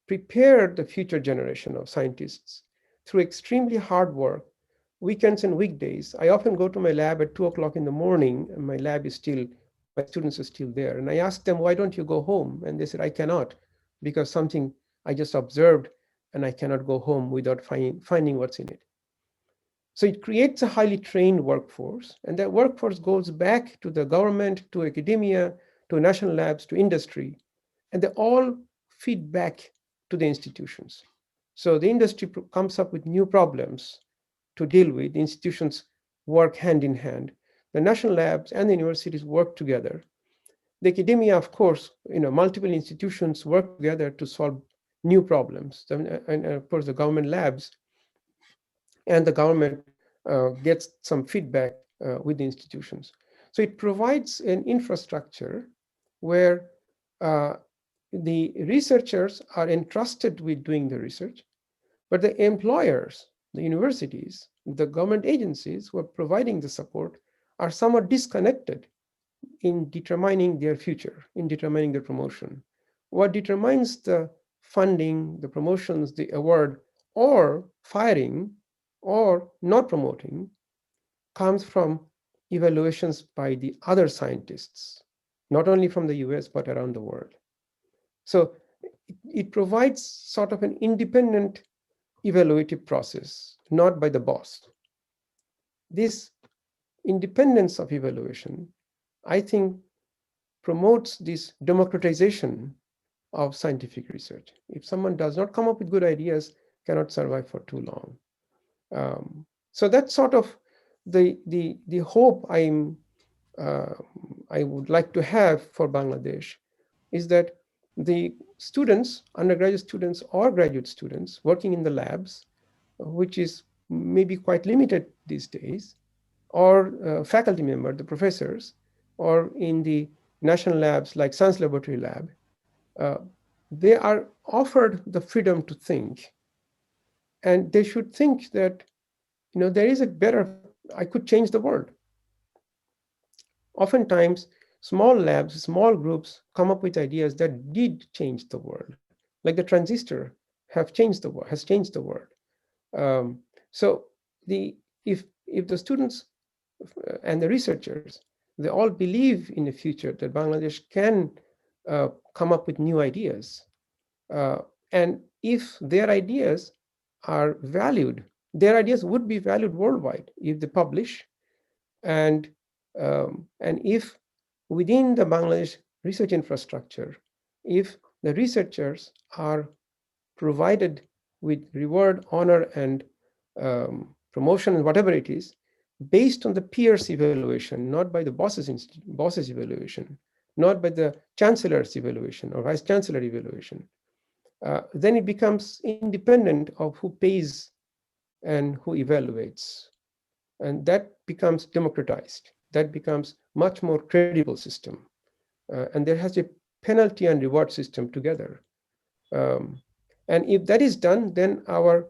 S3: prepare the future generation of scientists through extremely hard work, weekends and weekdays. I often go to my lab at 2 o'clock in the morning, and my lab is still, my students are still there. And I ask them, why don't you go home? And they said, I cannot, because something I just observed, and I cannot go home without finding what's in it. So it creates a highly trained workforce, and that workforce goes back to the government, to academia, to national labs, to industry, and they all feed back to the institutions. So the industry comes up with new problems to deal with. The institutions work hand in hand. The national labs and the universities work together. The academia, of course, multiple institutions work together to solve new problems. And of course, the government labs and the government gets some feedback with the institutions. So it provides an infrastructure where the researchers are entrusted with doing the research, but the employers, the universities, the government agencies who are providing the support are somewhat disconnected in determining their future, in determining their promotion. What determines the funding, the promotions, the award, or firing, or not promoting, comes from evaluations by the other scientists, not only from the US, but around the world. So it provides sort of an independent evaluative process, not by the boss. This independence of evaluation, I think, promotes this democratization of scientific research. If someone does not come up with good ideas, cannot survive for too long. So that's sort of the hope I would like to have for Bangladesh, is that the students, undergraduate students or graduate students working in the labs, which is maybe quite limited these days, or faculty member, the professors, or in the national labs like Science Laboratory Lab, they are offered the freedom to think. And they should think that, there is a better, I could change the world. Oftentimes, small labs, small groups come up with ideas that did change the world, like the transistor has changed the world. So if the students and the researchers, they all believe in the future that Bangladesh can come up with new ideas, and if their ideas are valued, their ideas would be valued worldwide if they publish, and if within the Bangladesh research infrastructure, if the researchers are provided with reward, honor, and promotion, and whatever it is, based on the peers evaluation, not by the boss's evaluation, not by the chancellor's evaluation or vice chancellor evaluation, then it becomes independent of who pays and who evaluates. And that becomes democratized. That becomes much more credible system. And there has a penalty and reward system together. And if that is done, then our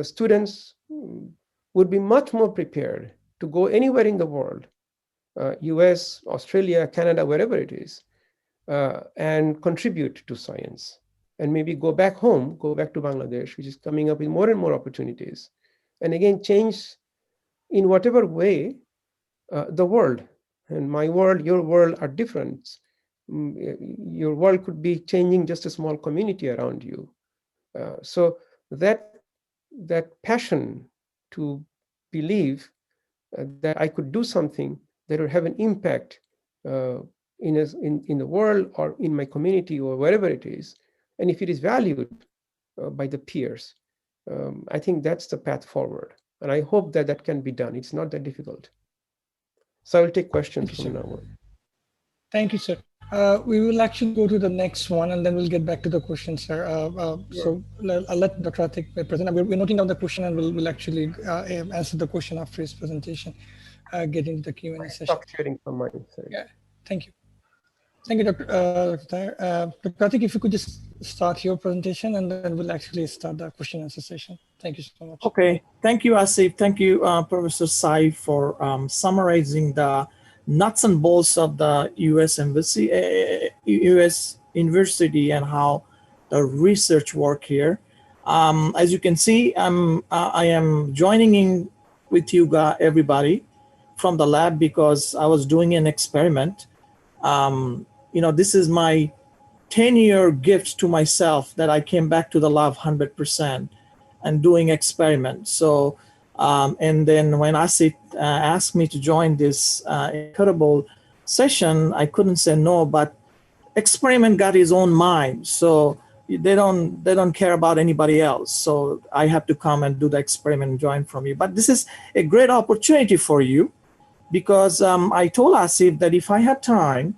S3: students would be much more prepared to go anywhere in the world, US, Australia, Canada, wherever it is, and contribute to science. And maybe go back home, go back to Bangladesh, which is coming up with more and more opportunities. And again, change in whatever way the world. And my world, your world are different. Your world could be changing just a small community around you. So that passion to believe that I could do something that would have an impact in the world or in my community or wherever it is, and if it is valued by the peers, I think that's the path forward. And I hope that that can be done. It's not that difficult. So I will take questions
S1: Thank you,
S3: from
S1: sir.
S3: now on.
S1: Thank you, sir. We will actually go to the next one, and then we'll get back to the question, sir.
S3: Sure.
S1: So I'll let Dr. Atik present. We're noting down the question, and we'll actually answer the question after his presentation, get into the Q&A session.
S3: Stop sharing from my side.
S1: Yeah, thank you. Thank you, Dr. Taher. Dr. Atik, if you could just start your presentation, and then we'll actually start the question and answer session. Thank you so much.
S4: Okay, thank you, Asif. Thank you, Professor Saif, for summarizing the nuts and bolts of the U.S. Embassy, U.S. University, and how the research work here. As you can see, I am joining in with you guys, everybody, from the lab because I was doing an experiment. This is my 10-year gift to myself that I came back to the lab 100% and doing experiments. So, and then when Asif asked me to join this incredible session, I couldn't say no, but experiment got his own mind. So they don't care about anybody else. So I have to come and do the experiment and join from you. But this is a great opportunity for you because I told Asif that if I have time,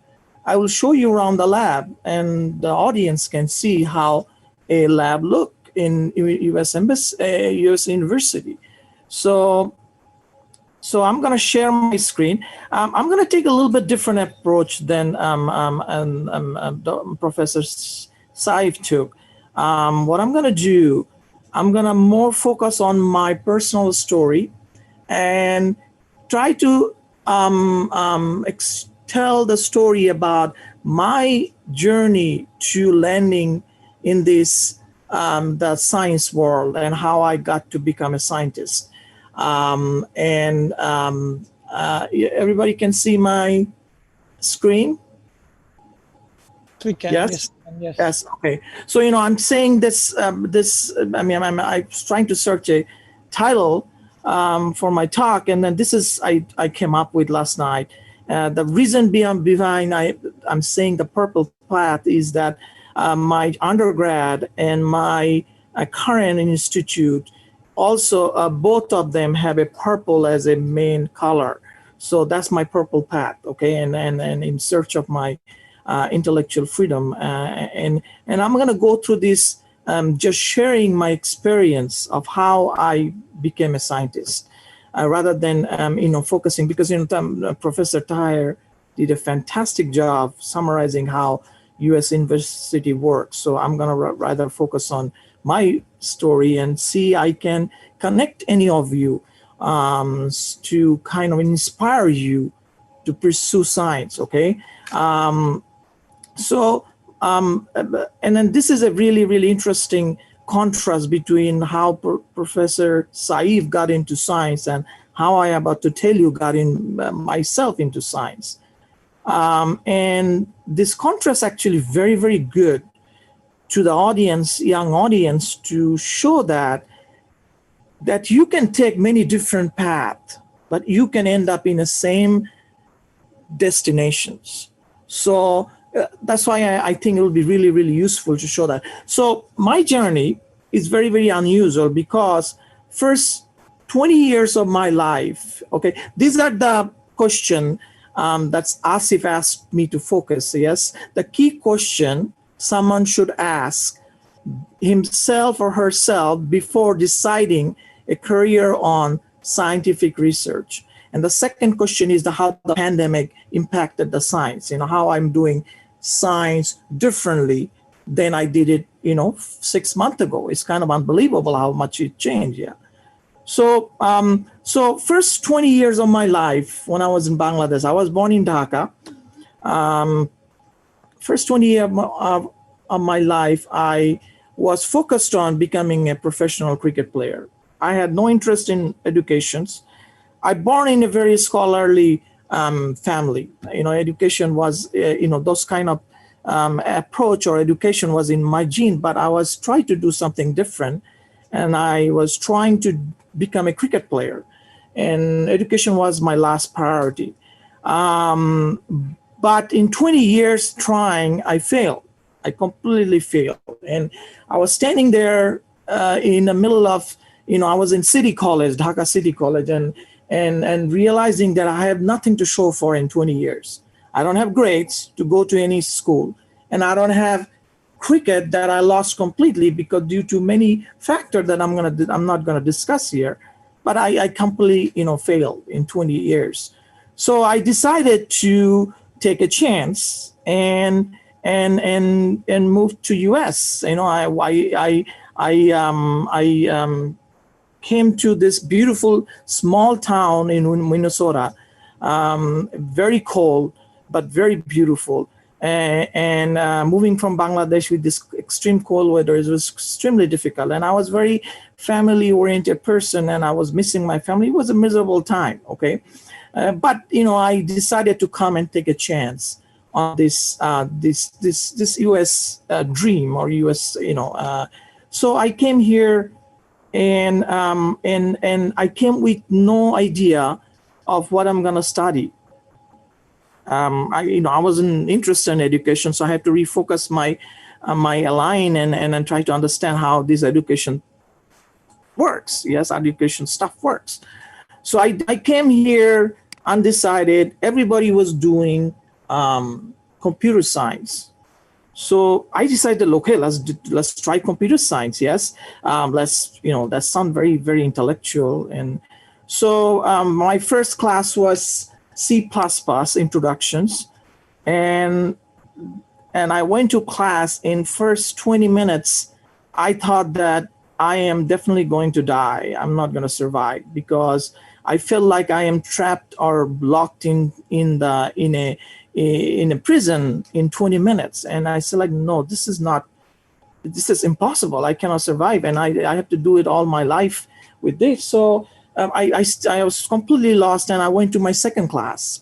S4: I will show you around the lab and the audience can see how a lab look in U.S. Embassy, U.S. University. So I'm going to share my screen. I'm going to take a little bit different approach than Professor Saif took. What I'm going to do, I'm going to more focus on my personal story and try to tell the story about my journey to landing in this the science world and how I got to become a scientist. Everybody can see my screen?
S1: We can.
S4: Yes.
S1: Yes.
S4: Yes. Okay. So I'm saying this. I mean, I was trying to search a title for my talk, and then this is I came up with last night. The reason behind I'm saying the purple path is that my undergrad and my current institute also both of them have a purple as a main color. So that's my purple path. Okay, and in search of my intellectual freedom, and I'm going to go through this, just sharing my experience of how I became a scientist, rather than focusing, because Professor Taher did a fantastic job summarizing how U.S. University works. So I'm going to rather focus on my story and see I can connect any of you to kind of inspire you to pursue science. Okay. And then this is a really, really interesting contrast between how Professor Saif got into science and how I am about to tell you got in myself into science. And this contrast actually very, very good to the audience, young audience, to show that you can take many different paths, but you can end up in the same destinations. So that's why I think it will be really, really useful to show that. So my journey is very, very unusual because first 20 years of my life, okay, these are the question that's Asif asked me to focus, yes? The key question someone should ask himself or herself before deciding a career on scientific research. And the second question is how the pandemic impacted the science, how I'm doing science differently than I did it, 6 months ago. It's kind of unbelievable how much it changed, yeah. So first 20 years of my life when I was in Bangladesh, I was born in Dhaka. First 20 years of my life, I was focused on becoming a professional cricket player. I had no interest in educations. I born in a very scholarly family. Education was, those kind of approach or education was in my gene, but I was trying to do something different. And I was trying to become a cricket player. And education was my last priority. But in 20 years trying, I failed. I completely failed. And I was standing there in the middle of, I was in City College, Dhaka City College, and realizing that I have nothing to show for in 20 years. I don't have grades to go to any school, and I don't have cricket that I lost completely because due to many factors that I'm not gonna discuss here, but I completely failed in 20 years. So I decided to take a chance and move to US. I came to this beautiful small town in Minnesota, very cold but very beautiful. And moving from Bangladesh with this extreme cold weather, it was extremely difficult. And I was very family-oriented person, and I was missing my family. It was a miserable time, okay? But I decided to come and take a chance on this U.S. Dream or U.S. So I came here, and I came with no idea of what I'm gonna study. I wasn't interested in education, so I had to refocus my line and try to understand how this education works. Yes, education stuff works. So I came here undecided. Everybody was doing computer science. So I decided, okay, let's try computer science. Yes, that sounds very, very intellectual. And so my first class was C++ introductions, and I went to class. In first 20 minutes, I thought that I am definitely going to die. I'm not going to survive because I felt like I am trapped or locked in a prison in 20 minutes. And I said, like, no, this is impossible. I cannot survive, and I have to do it all my life with this. So I was completely lost, and I went to my second class.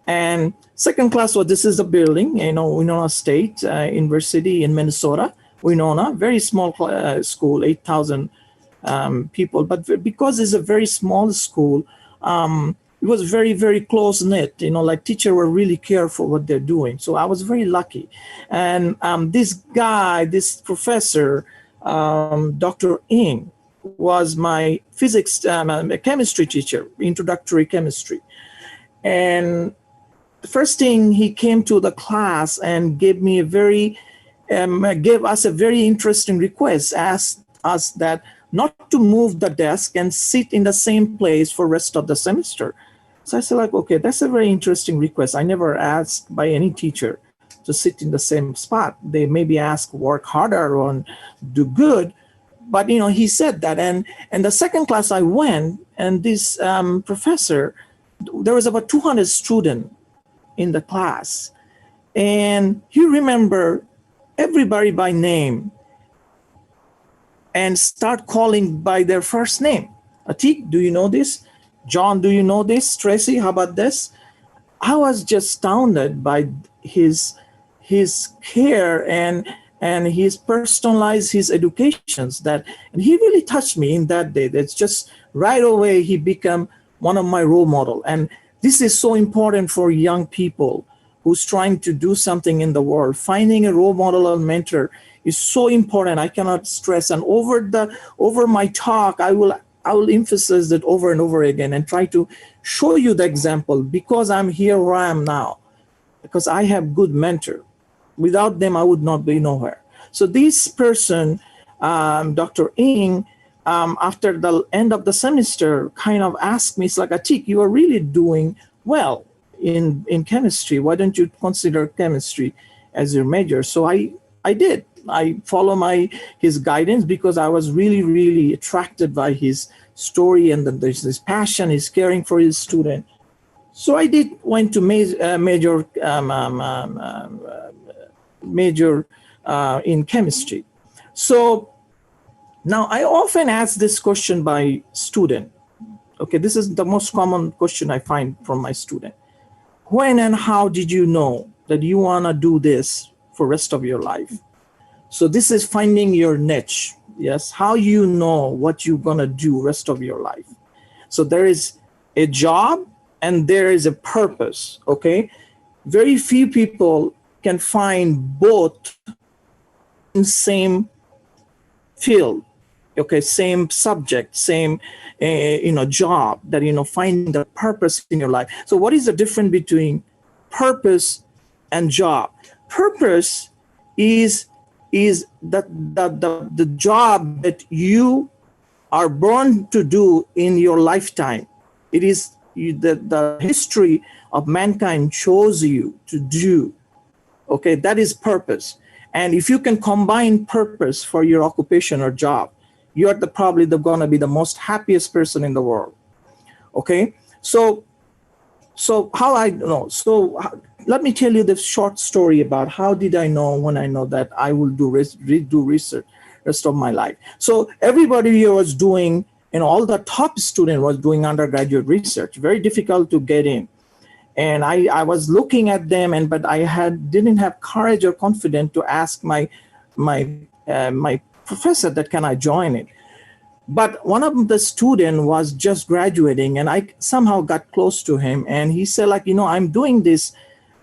S4: And second class, this is a building, Winona State University in Minnesota, Winona, very small school, 8,000 people. But because it's a very small school, it was very, very close knit. Like teachers were really careful what they're doing. So I was very lucky. And this professor, Dr. Ng, was my physics, chemistry teacher, introductory chemistry. And the first thing, he came to the class and gave us a very interesting request, asked us that not to move the desk and sit in the same place for rest of the semester. So I said, like, okay, that's a very interesting request. I never asked by any teacher to sit in the same spot. They maybe ask work harder or do good. But he said that, and the second class I went, and this professor, there was about 200 students in the class, and he remembered everybody by name and start calling by their first name. Atique, do you know this? John, do you know this? Tracy, how about this? I was just astounded by his care and his personalized his educations, and he really touched me in that day. That's just right away he became one of my role model. And this is so important for young people who's trying to do something in the world. Finding a role model or mentor is so important. I cannot stress. And over my talk, I will emphasize that over and over again and try to show you the example, because I'm here where I am now, because I have good mentor. Without them, I would not be nowhere. So this person, Dr. Ng, after the end of the semester, kind of asked me, it's like, Atique, you are really doing well in chemistry. Why don't you consider chemistry as your major? So I did. I follow his guidance because I was really, really attracted by his story, and then there's this passion, his caring for his student. So I went to major in chemistry. So now I often ask this question by student. Okay, this is the most common question I find from my student. When and how did you know that you want to do this for rest of your life. So this is finding your niche. Yes, how you know what you're gonna do rest of your life. So there is a job and there is a purpose. Okay, very few people can find both in same field. Okay, same subject, same job, that finding the purpose in your life. So what is the difference between purpose and job? Purpose is the job that you are born to do in your lifetime. It is the history of mankind chose you to do. Okay, that is purpose. And if you can combine purpose for your occupation or job, you're probably going to be the most happiest person in the world. Okay, so how I know? So let me tell you the short story about how did I know when I know that I will do research rest of my life. So everybody here was doing, all the top student was doing undergraduate research. Very difficult to get in. And I was looking at them, but I didn't have courage or confidence to ask my professor that can I join it. But one of the student was just graduating, and I somehow got close to him, and he said, like, I'm doing this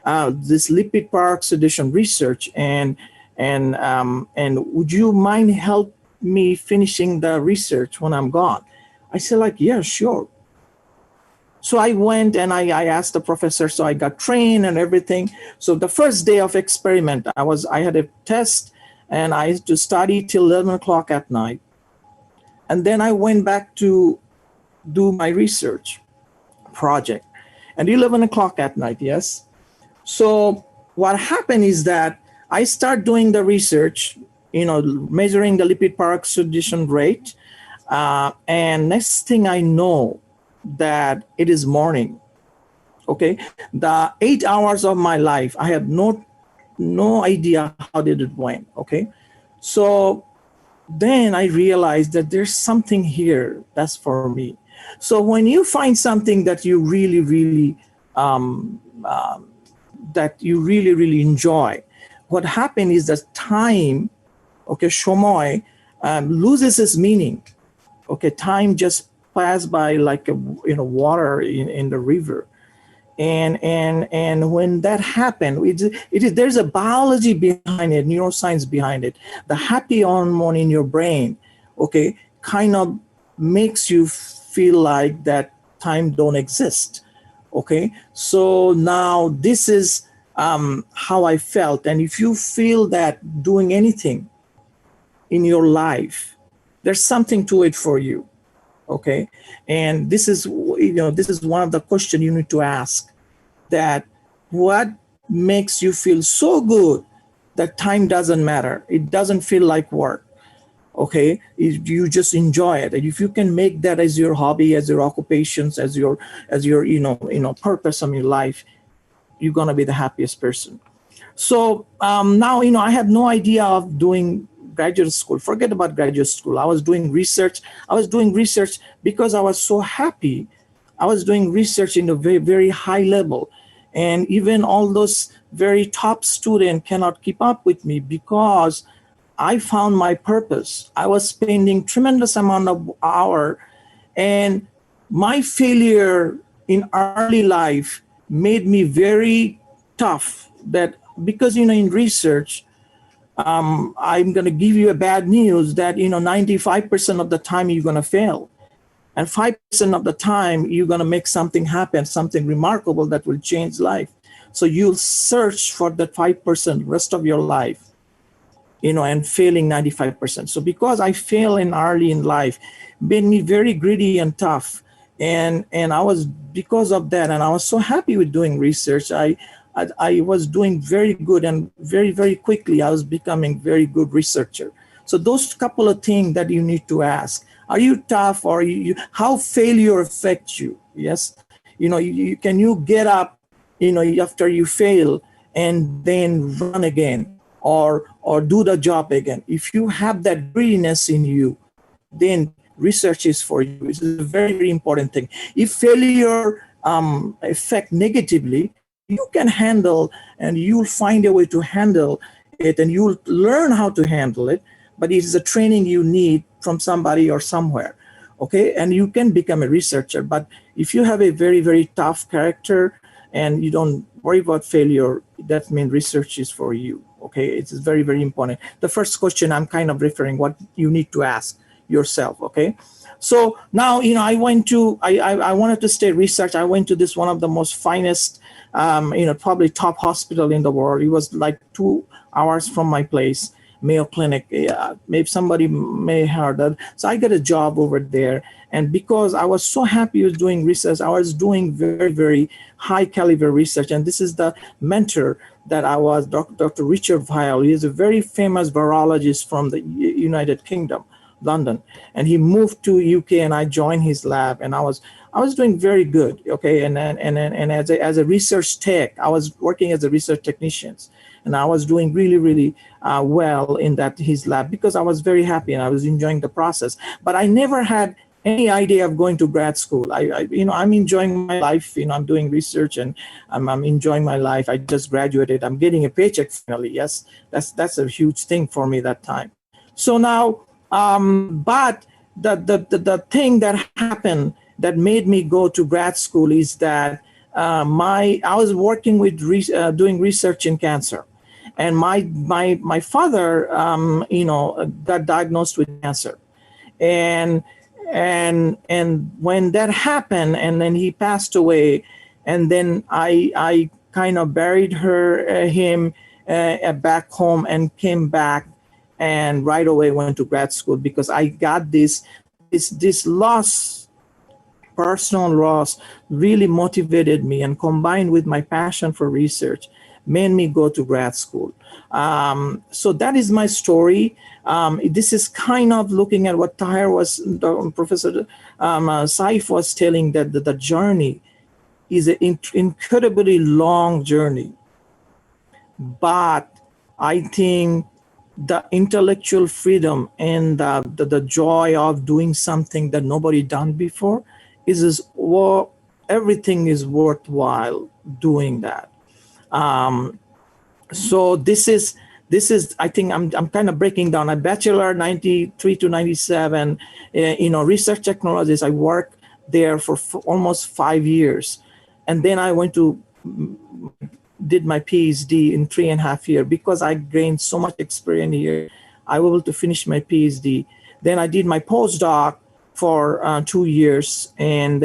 S4: lipid peroxidation research, and would you mind help me finishing the research when I'm gone? I said, like, yeah, sure. So I went and I asked the professor, so I got trained and everything. So the first day of experiment, I had a test, and I had to study till 11 o'clock at night. And then I went back to do my research project at 11 o'clock at night, yes. So what happened is that I start doing the research, measuring the lipid peroxidation rate. And next thing I know that it is morning. Okay, the 8 hours of my life, I have no idea how did it went. Okay, so then I realized that there's something here that's for me. So when you find something that you really, really enjoy, what happened is that time, okay, shomoy, loses its meaning. Okay, time just passed by like water in the river. And when that happened, there's a biology behind it, neuroscience behind it. The happy hormone in your brain, okay, kind of makes you feel like that time don't exist. Okay, so now this is how I felt. And if you feel that doing anything in your life, there's something to it for you. Okay, and this is one of the questions you need to ask, that what makes you feel so good that time doesn't matter, it doesn't feel like work. Okay, you just enjoy it, and if you can make that as your hobby, as your occupations, as your purpose of your life, you're gonna be the happiest person. So now I had no idea of doing graduate school. Forget about graduate school. I was doing research. Because I was so happy. I was doing research in a very, very high level. And even all those very top students cannot keep up with me because I found my purpose. I was spending tremendous amount of hour, and my failure in early life made me very tough. That because in research, I'm going to give you a bad news that 95% of the time you're going to fail, and 5% of the time you're going to make something happen, something remarkable that will change life. So you'll search for that 5% rest of your life, and failing 95%. So because I failed early in life, made me very greedy and tough, and I was, because of that, and I was so happy with doing research. I was doing very good, and very, very quickly I was becoming very good researcher. So those couple of things that you need to ask: are you tough, or how failure affects you? Yes, can you get up, after you fail and then run again, or do the job again? If you have that greediness in you, then research is for you. It's a very, very important thing. If failure affect negatively, you can handle, and you'll find a way to handle it and you'll learn how to handle it, but it is a training you need from somebody or somewhere. Okay, and you can become a researcher. But if you have a very, very tough character and you don't worry about failure, that means research is for you. Okay, it's very, very important. The first question I'm kind of referring what you need to ask yourself. Okay, so now, I went to, I wanted to stay research. I went to this one of the most finest, probably top hospital in the world. It was like 2 hours from my place, Mayo Clinic. Yeah, maybe somebody may have heard that. So I got a job over there. And because I was so happy with doing research, I was doing very, very high caliber research. And this is the mentor that I was, Dr. Richard Weil. He is a very famous virologist from the United Kingdom, London, and he moved to UK, and I joined his lab, and I was doing very good. Okay, and as a research tech, I was working as a research technician, and I was doing really, really well in his lab because I was very happy and I was enjoying the process. But I never had any idea of going to grad school. I'm enjoying my life. I'm doing research and I'm enjoying my life. I just graduated. I'm getting a paycheck finally. Yes, that's a huge thing for me that time. So now, but the thing that happened that made me go to grad school is that I was working with doing research in cancer, and my father got diagnosed with cancer, and when that happened, and then he passed away, and then I kind of buried him back home and came back, and right away went to grad school because I got this loss, personal loss, really motivated me, and combined with my passion for research, made me go to grad school. So that is my story. This is kind of looking at what Professor Saif was telling, that the journey is an incredibly long journey. But I think the intellectual freedom and the joy of doing something that nobody done before everything is worthwhile doing that. So this is I think I'm kind of breaking down. A bachelor 93 to 97, research technologies. I worked there for almost 5 years, and then I did my PhD in 3.5 years because I gained so much experience here. I was able to finish my PhD. Then I did my postdoc for 2 years, and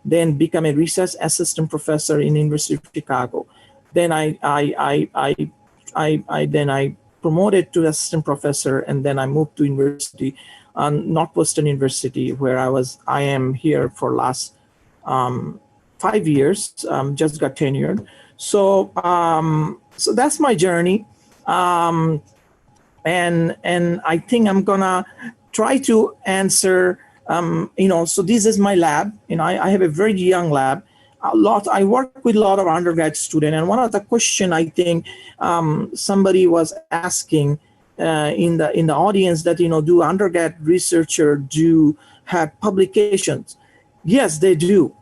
S4: then become a research assistant professor in University of Chicago. Then I promoted to assistant professor, and then I moved to university, Northwestern University, where I am here for last 5 years. Just got tenured. So that's my journey, and I think I'm gonna try to answer. So this is my lab. I have a very young lab. I work with a lot of undergrad students, and one of the question I think somebody was asking in the audience that do undergrad researcher do have publications? Yes, they do,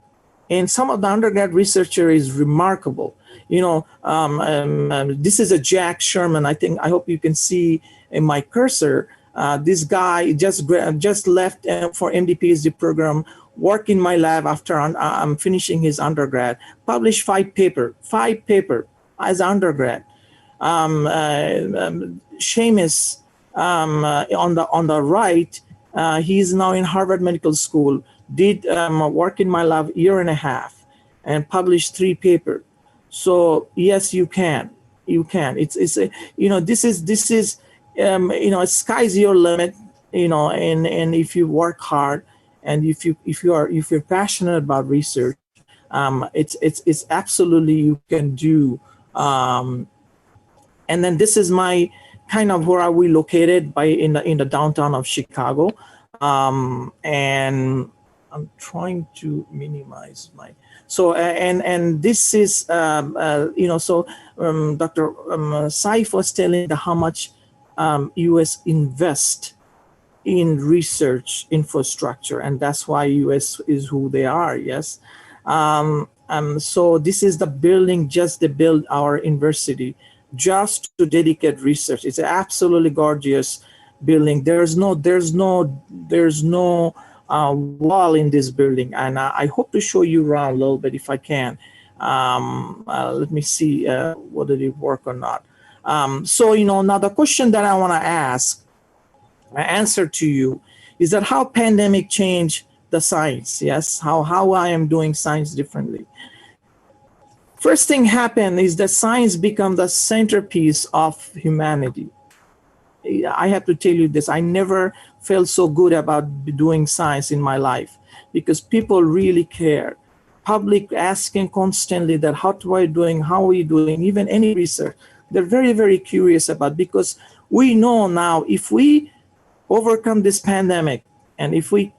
S4: and some of the undergrad researcher is remarkable. This is a Jack Sherman. I hope you can see in my cursor. This guy just left for MD PhD program, work in my lab after I'm finishing his undergrad, published 5 paper as undergrad. Seamus on the right, he's now in Harvard Medical School, did work in my lab 1.5 years and published 3 papers. So yes, you can. It's this is sky's your limit, and if you work hard, and if you're passionate about research, it's absolutely you can do. And then this is my kind of where are we located in the downtown of Chicago, and I'm trying to minimize my. So and this is Dr. Saif was telling how much U.S. invest in research infrastructure, and that's why U.S. is who they are. Yes, so this is the building. Just they built our university just to dedicate research. It's an absolutely gorgeous building. There's no wall in this building, and I hope to show you around a little bit if I can. Let me see whether it work or not. So now the question that I want to answer to you is that how pandemic changed the science. Yes, how I am doing science differently. First thing happened is that science become the centerpiece of humanity. I have to tell you this, I never felt so good about doing science in my life because people really care. Public asking constantly that how are you doing, how are you doing, even any research. They're very, very curious about, because we know now if we overcome this pandemic and if we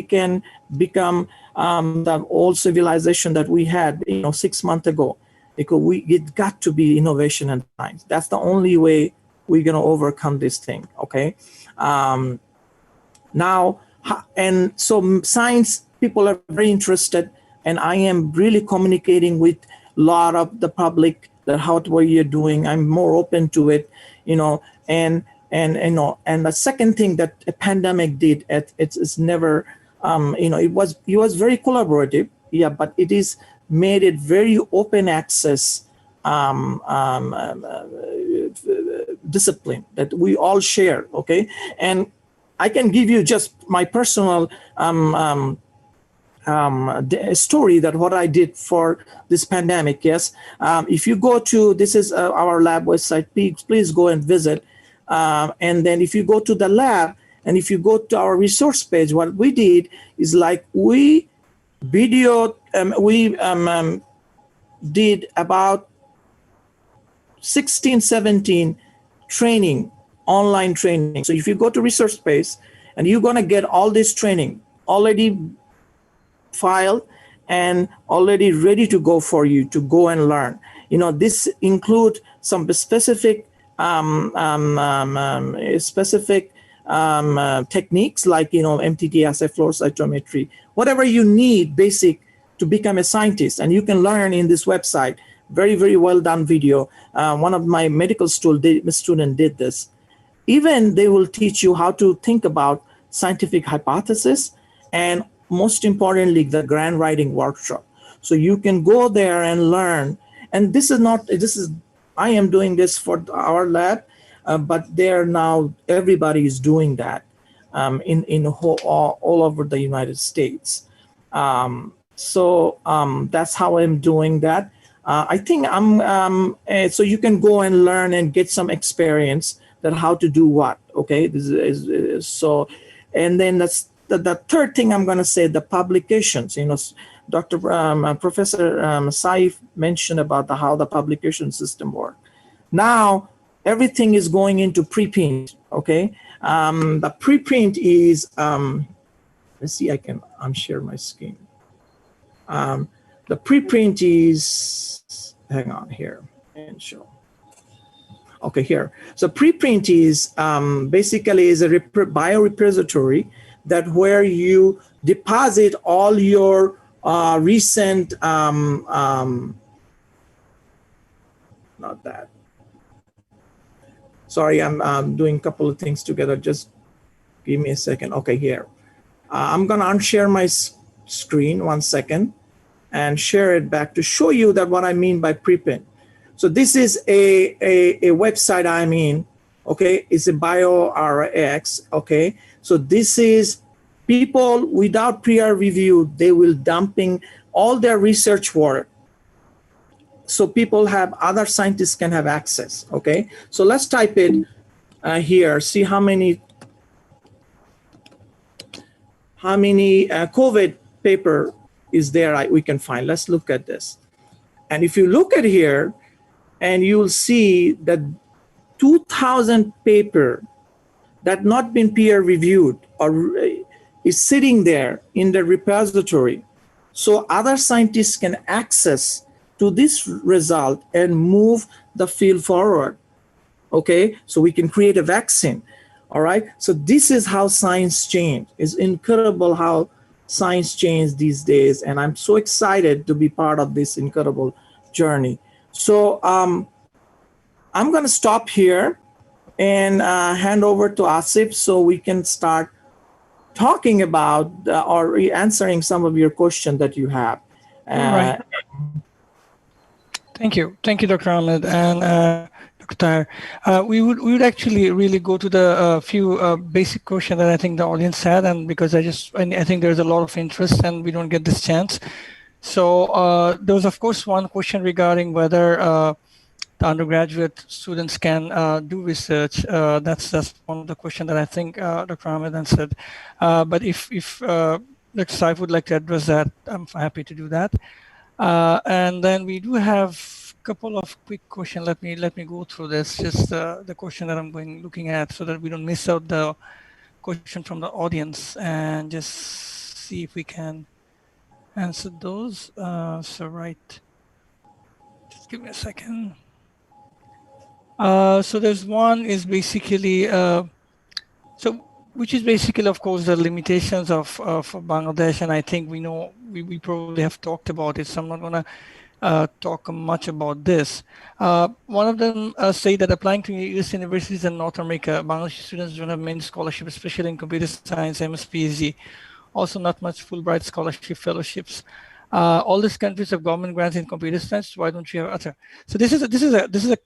S4: can become the old civilization that we had 6 months ago, because it got to be innovation and science. That's the only way we're going to overcome this thing. Okay. Now, and so science people are very interested, and I am really communicating with a lot of the public that how what you're doing. I'm more open to it, and the second thing that a pandemic did, it's never, it was very collaborative, yeah, but it is made it very open access discipline that we all share, okay? And I can give you just my personal story that what I did for this pandemic. Yes, if you go to, this is our lab website, please go and visit. And then if you go to the lab and if you go to our resource page, what we did is like we did about 16, 17 training, online training. So if you go to research space and you're going to get all this training already filed and already ready to go for you to go and learn. This include some specific techniques like, MTT assay, flow cytometry, whatever you need basic to become a scientist. And you can learn in this website. Very, very well done video. One of my medical student did this. Even they will teach you how to think about scientific hypothesis, and most importantly, the grant writing workshop. So you can go there and learn. And I am doing this for our lab, but everybody is doing that all over the United States. So that's how I'm doing that. I think so you can go and learn and get some experience that how to do what, okay? This is so, and then that's the third thing I'm going to say, the publications. Professor Saif mentioned about how the publication system works. Now, everything is going into preprint, okay? The preprint is, let's see, I can unshare my screen. The preprint is, hang on here and show. Okay, here. So preprint is basically is a biorepository that where you deposit all your recent, not that. Sorry, I'm doing a couple of things together. Just give me a second. Okay, here. I'm gonna unshare my screen 1 second and share it back to show you that what I mean by preprint. So this is a website I'm in, okay? It's a BioRx, okay? So this is people without peer review, they will dumping all their research work. So other scientists can have access, okay? So let's type it here, see how many COVID paper is there we can find. Let's look at this. And if you look at here, and you'll see that 2,000 paper that not been peer reviewed or is sitting there in the repository. So other scientists can access to this result and move the field forward. Okay, so we can create a vaccine. All right, so this is how science changed. It's incredible how science changed these days, and I'm so excited to be part of this incredible journey. So I'm going to stop here and hand over to Asif so we can start talking about or answering some of your questions that you have.
S1: Right. Thank you, Dr. Ahmed and Dr. Taher. We would actually really go to the few basic questions that I think the audience had, and because I think there's a lot of interest and we don't get this chance. So there was of course one question regarding whether the undergraduate students can do research. That's one of the questions that I think Dr. Ahmed answered. But if Dr. Saif would like to address that, I'm happy to do that. And then we do have a couple of quick questions. Let me go through this. Just the question that I'm looking at, so that we don't miss out the question from the audience, and just see if we can answer those. Right. Just give me a second. So there's one is basically which is basically, of course, the limitations of Bangladesh, and I think we probably have talked about it, so I'm not gonna talk much about this. One of them say that applying to US universities in North America, Bangladeshi students don't have many scholarships, especially in computer science, MS, PhD. Also, not much Fulbright scholarship fellowships. All these countries have government grants in computer science. Why don't you have other? So this is a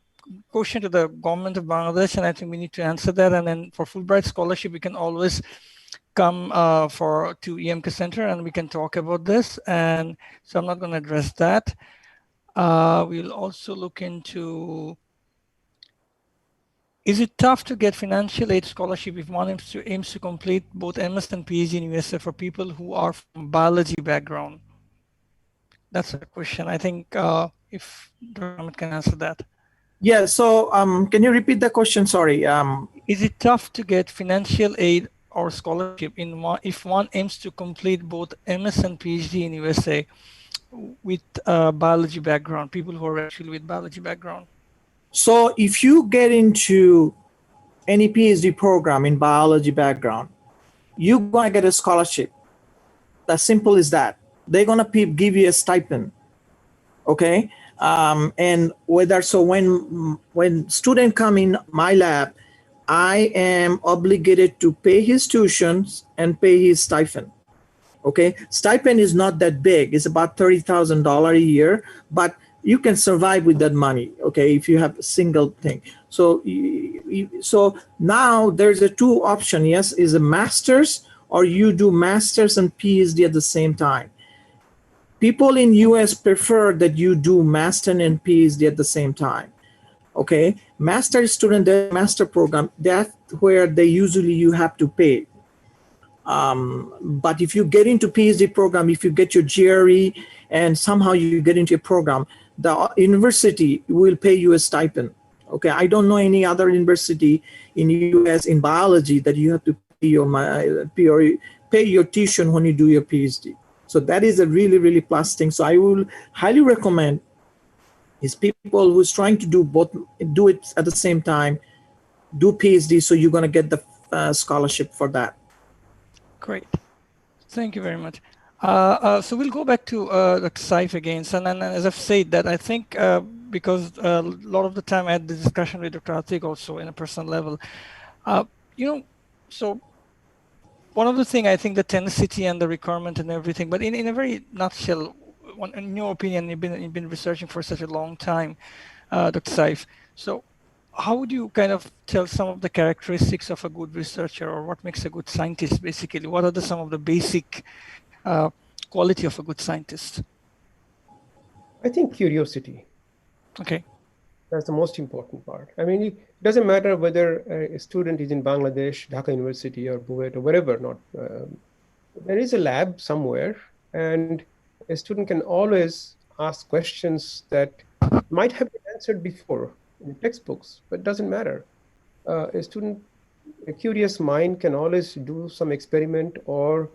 S1: question to the government of Bangladesh, and I think we need to answer that. And then for Fulbright scholarship, we can always come to EMK Center and we can talk about this. And so I'm not going to address that. We'll also look into, is it tough to get financial aid scholarship if one aims to complete both MS and PhD in USA for people who are from biology background? That's a question. I think if Dr. Ahmed can answer that.
S4: Yeah, so can you repeat the question? Sorry.
S1: Is it tough to get financial aid or scholarship if one aims to complete both MS and PhD in USA with biology background, people who are actually with biology background?
S4: So if you get into any PhD program in biology background, you're gonna get a scholarship. As simple as that. They're gonna give you a stipend, okay? And when student come in my lab, I am obligated to pay his tuitions and pay his stipend. Okay, stipend is not that big. It's about $30,000 a year, but you can survive with that money. Okay, if you have a single thing. So, so now there's a two option. Yes, is a master's, or you do master's and PhD at the same time. People in US prefer that you do master and PhD at the same time. Okay, master student, the master program, that's where they usually you have to pay. But if you get into PhD program, if you get your GRE and somehow you get into a program, the university will pay you a stipend. Okay, I don't know any other university in the US in biology that you have to pay your tuition when you do your PhD. So that is a really, really plus thing. So I will highly recommend is people who's trying to do both, do it at the same time, do PhD, so you're going to get the scholarship for that.
S1: Great. Thank you very much. So we'll go back to Dr. Saif again. So, and as I've said that, I think because a lot of the time I had the discussion with Dr. Atique also in a personal level, so one of the things I think the tenacity and the requirement and everything, but in a very nutshell, in your opinion, you've been researching for such a long time, Dr. Saif. So how would you kind of tell some of the characteristics of a good researcher, or what makes a good scientist, basically? What are some of the basic quality of a good scientist?
S3: I think curiosity.
S1: Okay.
S3: That's the most important part. I mean, it doesn't matter whether a student is in Bangladesh, Dhaka University, or Buet, or wherever. There is a lab somewhere, and a student can always ask questions that might have been answered before in textbooks, but it doesn't matter. A curious mind can always do some experiment or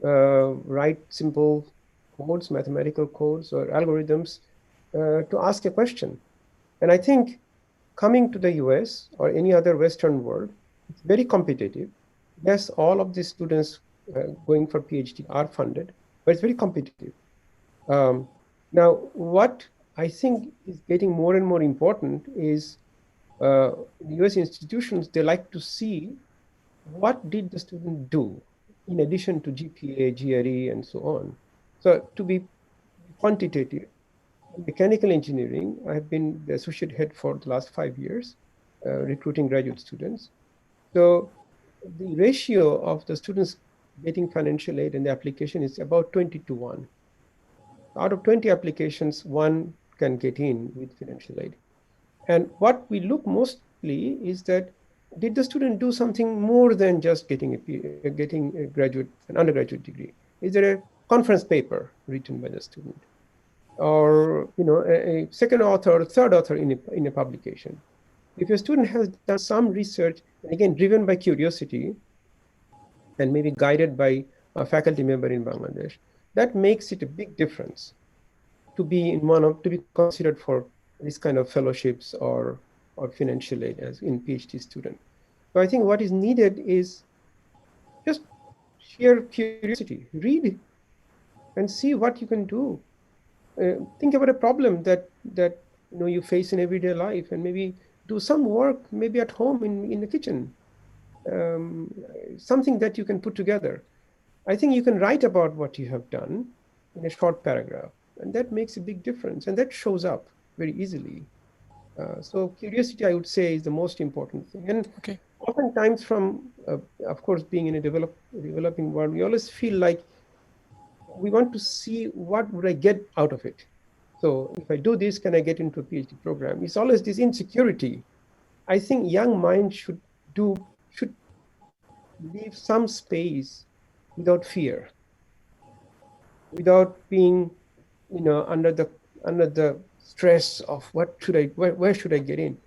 S3: write simple codes, mathematical codes or algorithms to ask a question. And I think coming to the US or any other Western world, it's very competitive. Yes, all of these students going for PhD are funded, but it's very competitive. Now, what I think is getting more and more important is in US institutions, they like to see what did the student do in addition to GPA, GRE, and so on. So to be quantitative, in mechanical engineering, I have been the associate head for the last 5 years, recruiting graduate students. So the ratio of the students getting financial aid and the application is about 20 to 1. Out of 20 applications, one can get in with financial aid. And what we look mostly is that did the student do something more than just getting a graduate, an undergraduate degree? Is there a conference paper written by the student, or a second author or third author in a publication? If a student has done some research, and again driven by curiosity, and maybe guided by a faculty member in Bangladesh, that makes it a big difference to be to be considered for this kind of fellowships or financial aid as in PhD student. So I think what is needed is just sheer curiosity. Read and see what you can do. Think about a problem that you face in everyday life, and maybe do some work, maybe at home in the kitchen, something that you can put together. I think you can write about what you have done in a short paragraph, and that makes a big difference, and that shows up very easily. So curiosity, I would say, is the most important thing. And oftentimes from, of course, being in a developing world, we always feel like we want to see what would I get out of it. So if I do this, can I get into a PhD program? It's always this insecurity. I think young minds should leave some space without fear, without being, under the stress of where should I get in.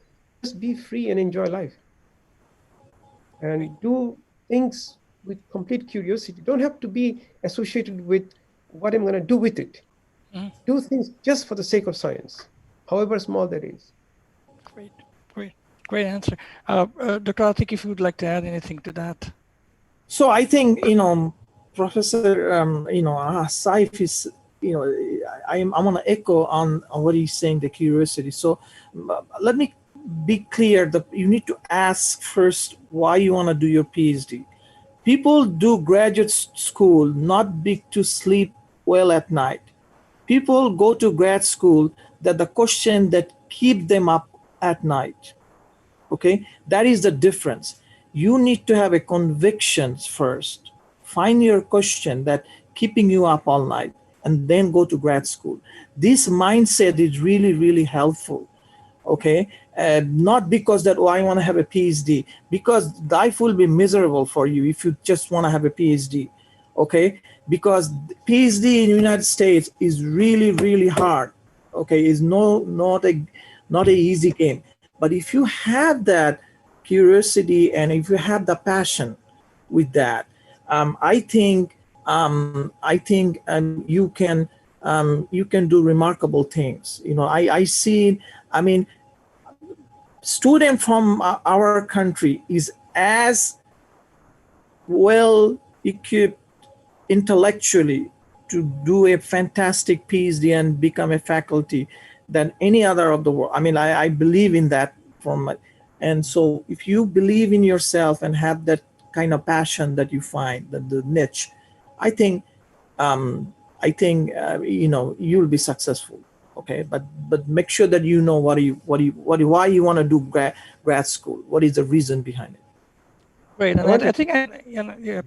S3: Just be free and enjoy life, and do things with complete curiosity. Don't have to be associated with what I'm going to do with it. Do things just for the sake of science, however small that is.
S1: Great answer. Dr. Atik, if you would like to add anything to that.
S4: So I think, Professor, Saif is, I want to echo on what he's saying, the curiosity. So let me be clear that you need to ask first why you want to do your PhD. People do graduate school not to sleep well at night. People go to grad school that the question that keep them up at night. Okay, that is the difference. You need to have a convictions first. Find your question that keeping you up all night, and then go to grad school. This mindset is really, really helpful. Okay, not because that, I want to have a PhD, because life will be miserable for you if you just want to have a PhD. Okay, because PhD in the United States is really, really hard. Okay, is not a easy game. But if you have that curiosity and if you have the passion with that, I think you can do remarkable things. I see. I mean, student from our country is as well equipped intellectually to do a fantastic PhD and become a faculty than any other of the world. I mean, I believe in that and so if you believe in yourself and have that kind of passion that you find, the niche, I think you'll be successful. Okay, but make sure that you know why you want to do grad school. What is the reason behind it?
S1: Great, and I think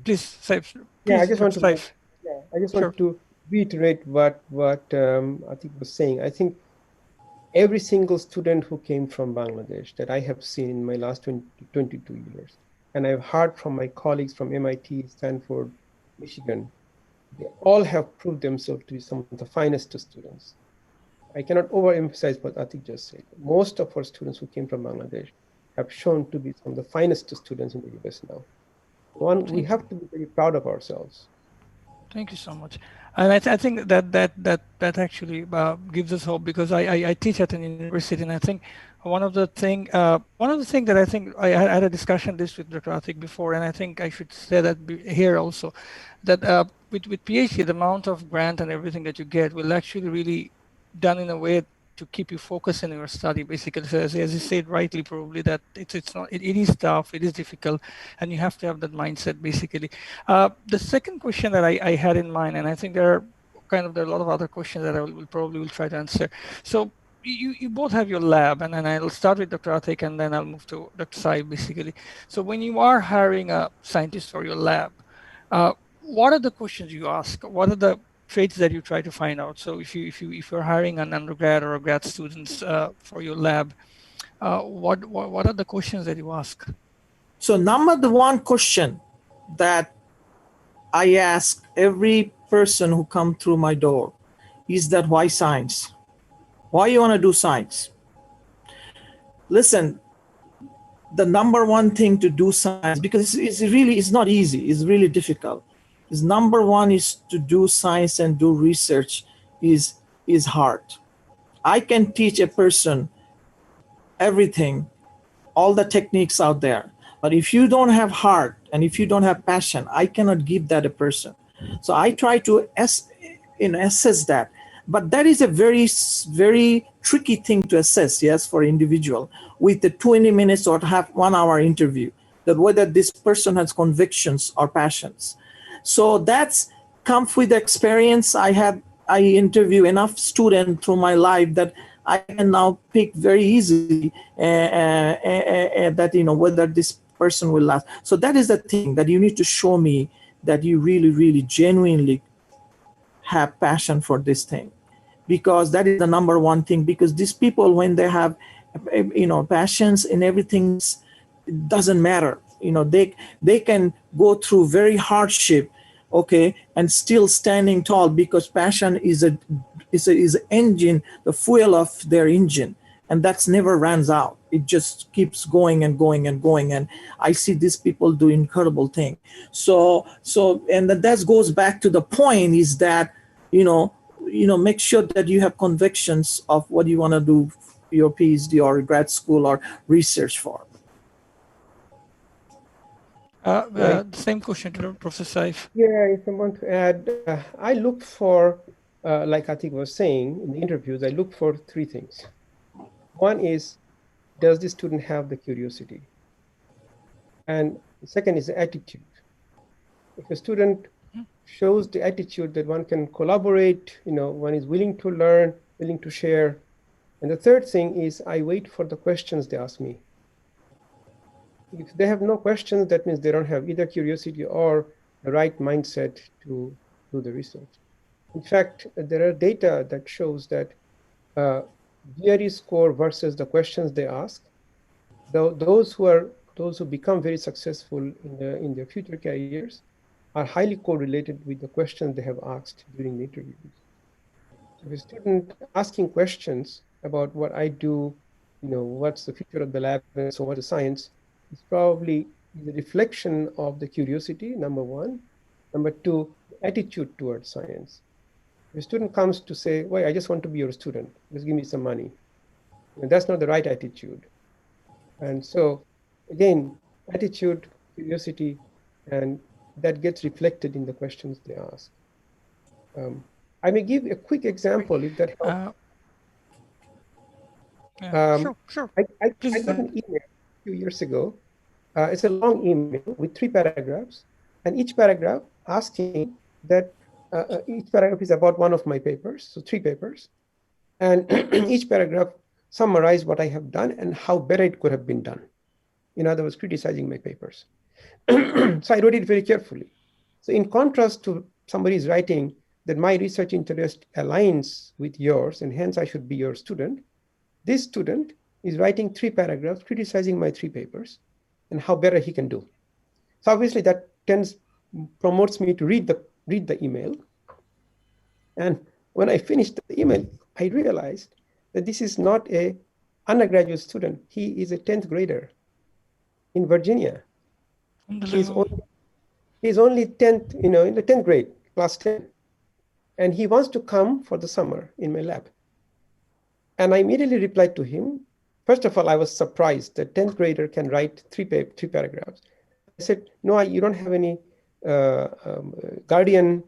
S1: please, Saif.
S3: Yeah, I just want
S1: Sure.
S3: to reiterate what Atik was saying. I think every single student who came from Bangladesh that I have seen in my last 22 years, and I've heard from my colleagues from MIT, Stanford, Michigan, they all have proved themselves to be some of the finest students. I cannot overemphasize what Atik just said. Most of our students who came from Bangladesh have shown to be some of the finest students in the US now. We have to be very proud of ourselves.
S1: Thank you so much. And I think that actually gives us hope, because I teach at an university, and I think one of the thing that I think I had a discussion this with Dr. Atik before, and I think I should say that here also, that with PhD, the amount of grant and everything that you get will actually really done in a way to keep you focused in your study, basically. So as you said rightly, probably that it's not, it is tough, it is difficult, and you have to have that mindset, basically. The second question that I had in mind, and I think there are a lot of other questions that I will probably will try to answer. So you both have your lab, and then I'll start with Dr. Atik, and then I'll move to Dr. Saif, basically. So when you are hiring a scientist for your lab, what are the questions you ask? What are the traits that you try to find out? So if you're hiring an undergrad or a grad students for your lab, what are the questions that you ask?
S4: So number one question that I ask every person who come through my door is that why science? Why you want to do science? Listen, the number one thing to do science, because it's not easy, it's really difficult. Is number one is to do science and do research is hard. I can teach a person everything, all the techniques out there, but if you don't have heart and if you don't have passion, I cannot give that a person. So I try to assess that, but that is a very tricky thing to assess, yes, for individual with the 20 minutes or half 1 hour interview, that whether this person has convictions or passions. So that's comes with experience. I interview enough students through my life that I can now pick very easily that, whether this person will last. So that is the thing, that you need to show me that you really genuinely have passion for this thing, because that is the number one thing. Because these people, when they have passions in everything, it doesn't matter. They can go through very hardship, okay, and still standing tall, because passion is a engine, the fuel of their engine, and that's never runs out. It just keeps going and going and going. And I see these people do incredible thing. So and that goes back to the point, is that make sure that you have convictions of what you want to do your PhD or grad school or research for.
S1: Same question to Professor Saif.
S3: Yeah, if I want to add, I look for, like Atik was saying in the interviews, I look for three things. One is, does the student have the curiosity? And the second is the attitude. If a student shows the attitude that one can collaborate, one is willing to learn, willing to share. And the third thing is, I wait for the questions they ask me. If they have no questions, that means they don't have either curiosity or the right mindset to do the research. In fact, there are data that shows that GRE score versus the questions they ask, those who become very successful in their future careers are highly correlated with the questions they have asked during the interviews. So if a student asking questions about what I do, what's the future of the lab, and so what is science, is probably the reflection of the curiosity, number one. Number two, attitude towards science. If a student comes to say, well, I just want to be your student, just give me some money, and that's not the right attitude. And so, again, attitude, curiosity, and that gets reflected in the questions they ask. I may give a quick example if that helps.
S1: Sure.
S3: I got an email a few years ago. It's a long email with 3 paragraphs, and each paragraph asking that each paragraph is about one of my papers, so 3 papers, and each paragraph summarize what I have done and how better it could have been done. In other words, criticizing my papers. So I wrote it very carefully. So in contrast to somebody's writing that my research interest aligns with yours and hence I should be your student, this student is writing 3 paragraphs criticizing my 3 papers and how better he can do. So obviously that promotes me to read the email. And when I finished the email, I realized that this is not an undergraduate student. He is a 10th grader in Virginia. He's only 10th, in the 10th grade, class 10. And he wants to come for the summer in my lab. And I immediately replied to him. First of all, I was surprised that 10th grader can write 3 paragraphs. I said, no, you don't have any guardian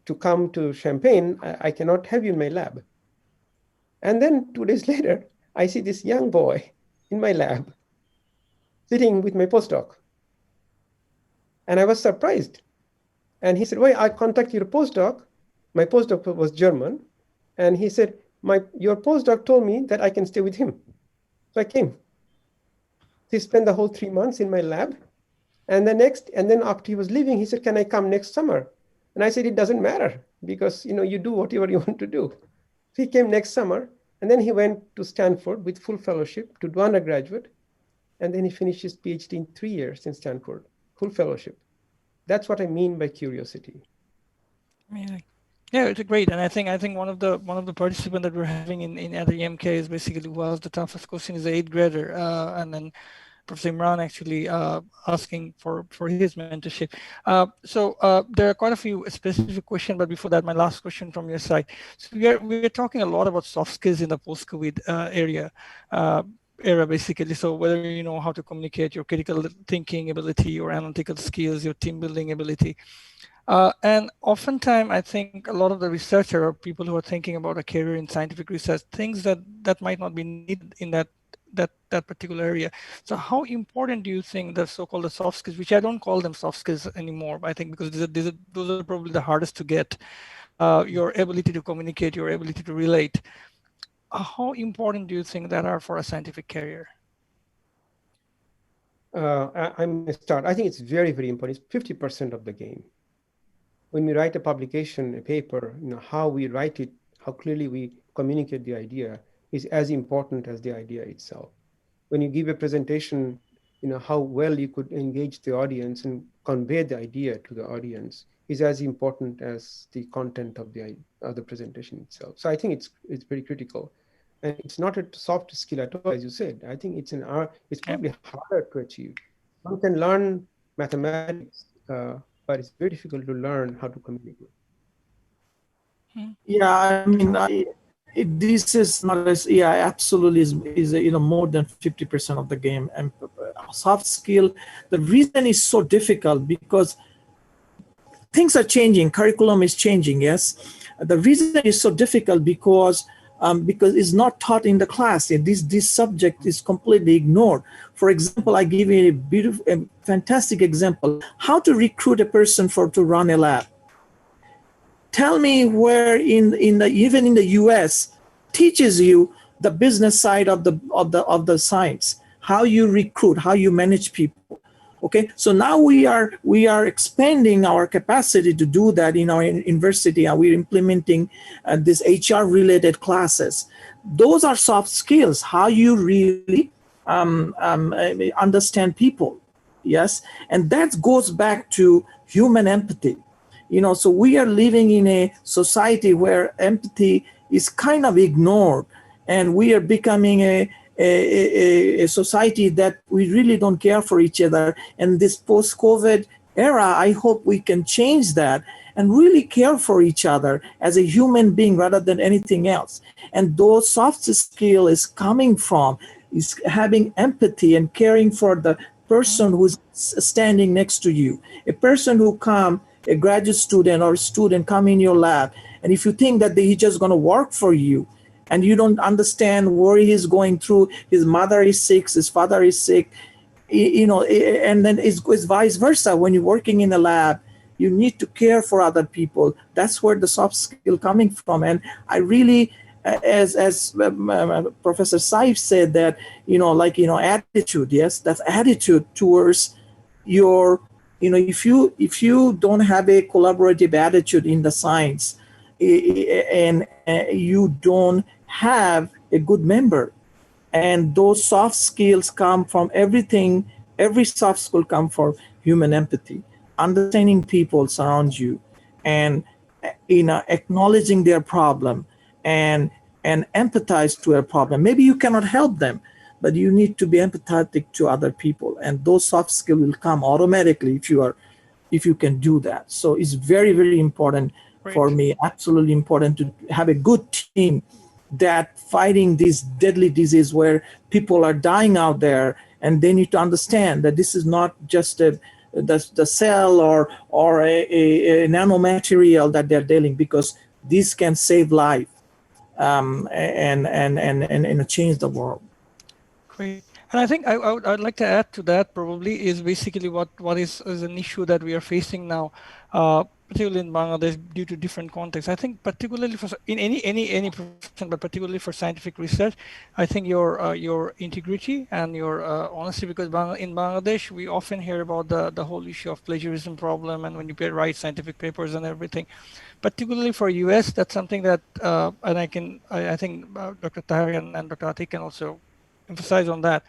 S3: to come to Champaign. I cannot have you in my lab. And then 2 days later, I see this young boy in my lab sitting with my postdoc. And I was surprised. And he said, well, I contacted your postdoc. My postdoc was German. And he said, your postdoc told me that I can stay with him. So I came. He spent the whole 3 months in my lab. And then after he was leaving, he said, can I come next summer? And I said, it doesn't matter because you do whatever you want to do. So he came next summer. And then he went to Stanford with full fellowship to do undergraduate. And then he finished his PhD in 3 years in Stanford, full fellowship. That's what I mean by curiosity.
S1: Amazing. Yeah, it's great, and I think one of the participants that we're having in at the EMK is basically who asked the toughest question is the 8th grader, and then Professor Imran actually asking for his mentorship. So there are quite a few specific questions, but before that, my last question from your side. So we're talking a lot about soft skills in the post-COVID era basically. So whether you know how to communicate, your critical thinking ability, your analytical skills, your team building ability. And oftentimes, I think a lot of the researcher or people who are thinking about a career in scientific research, things that might not be needed in that particular area. So how important do you think the so-called the soft skills, which I don't call them soft skills anymore, I think because those are probably the hardest to get, your ability to communicate, your ability to relate. How important do you think that are for a scientific career?
S3: I'm going to start. I think it's very, very important. It's 50% of the game. When we write a publication, a paper, how we write it, how clearly we communicate the idea is as important as the idea itself. When you give a presentation, how well you could engage the audience and convey the idea to the audience is as important as the content of the presentation itself. So I think it's very critical. And it's not a soft skill at all, as you said. I think it's probably harder to achieve. One can learn mathematics, but it's very difficult to learn how to communicate.
S4: Yeah, I mean, this is not as, yeah, absolutely is more than 50% of the game. And soft skill, the reason is so difficult because things are changing, curriculum is changing, yes. The reason is so difficult because it's not taught in the class. This subject is completely ignored. For example, I give you a fantastic example, how to recruit a person to run a lab. Tell me where even in the US teaches you the business side of the science, how you recruit, how you manage people. Okay, so now we are expanding our capacity to do that in our university, and we're implementing these HR related classes. Those are soft skills, how you really understand people. Yes, and that goes back to human empathy. So we are living in a society where empathy is kind of ignored, and we are becoming a society that we really don't care for each other. And this post-COVID era, I hope we can change that and really care for each other as a human being rather than anything else. And those soft skills is coming from is having empathy and caring for the person who's standing next to you. A person who a graduate student or student come in your lab, and if you think that he's just going to work for you, and you don't understand where he's going through, his mother is sick, his father is sick, and then it's vice versa. When you're working in a lab, you need to care for other people. That's where the soft skill coming from. And I really, as Professor Saif said, that attitude. Yes, that's attitude towards your. If you don't have a collaborative attitude in the science, and you don't have a good member, and those soft skills come from everything. Every soft skill come from human empathy, understanding people around you, and acknowledging their problem, and empathize to a problem. Maybe you cannot help them, but you need to be empathetic to other people, and those soft skills will come automatically if you can do that. So it's very, very important. Great. For me, absolutely important to have a good team that fighting this deadly disease where people are dying out there, and they need to understand that this is not just the cell or a nanomaterial that they're dealing, because this can save life. and change the world.
S1: Great. And I think I'd like to add to that probably is basically what is an issue that we are facing now, particularly in Bangladesh due to different contexts. I think particularly for in any profession, but particularly for scientific research, I think your integrity and your honesty, because in Bangladesh we often hear about the whole issue of plagiarism problem, and when you write scientific papers and everything. Particularly for US, that's something that and I think Dr. Taher and Dr. Atik can also emphasize on that.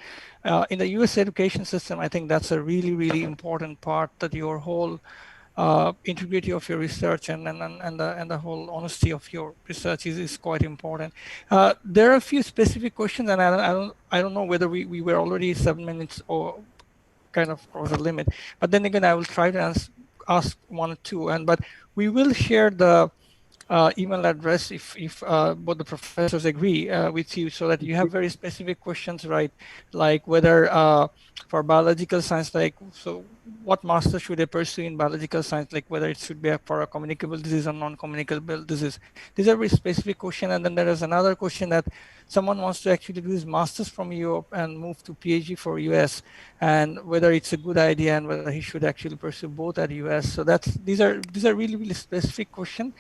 S1: In the US education system, I think that's a really, really important part, that your whole integrity of your research and the whole honesty of your research is quite important. There are a few specific questions, and I don't know whether we were already 7 minutes or kind of cross the limit, but then again I will try to ask one or two, but we will share the email address if both the professors agree with you, so that you have very specific questions, right? Like whether for biological science, like, so what master should they pursue in biological science, like whether it should be for a communicable disease or non-communicable disease. These are very specific questions. And then there is another question that someone wants to actually do his master's from Europe and move to PhD for US, and whether it's a good idea and whether he should actually pursue both at US. So these are really, really specific questions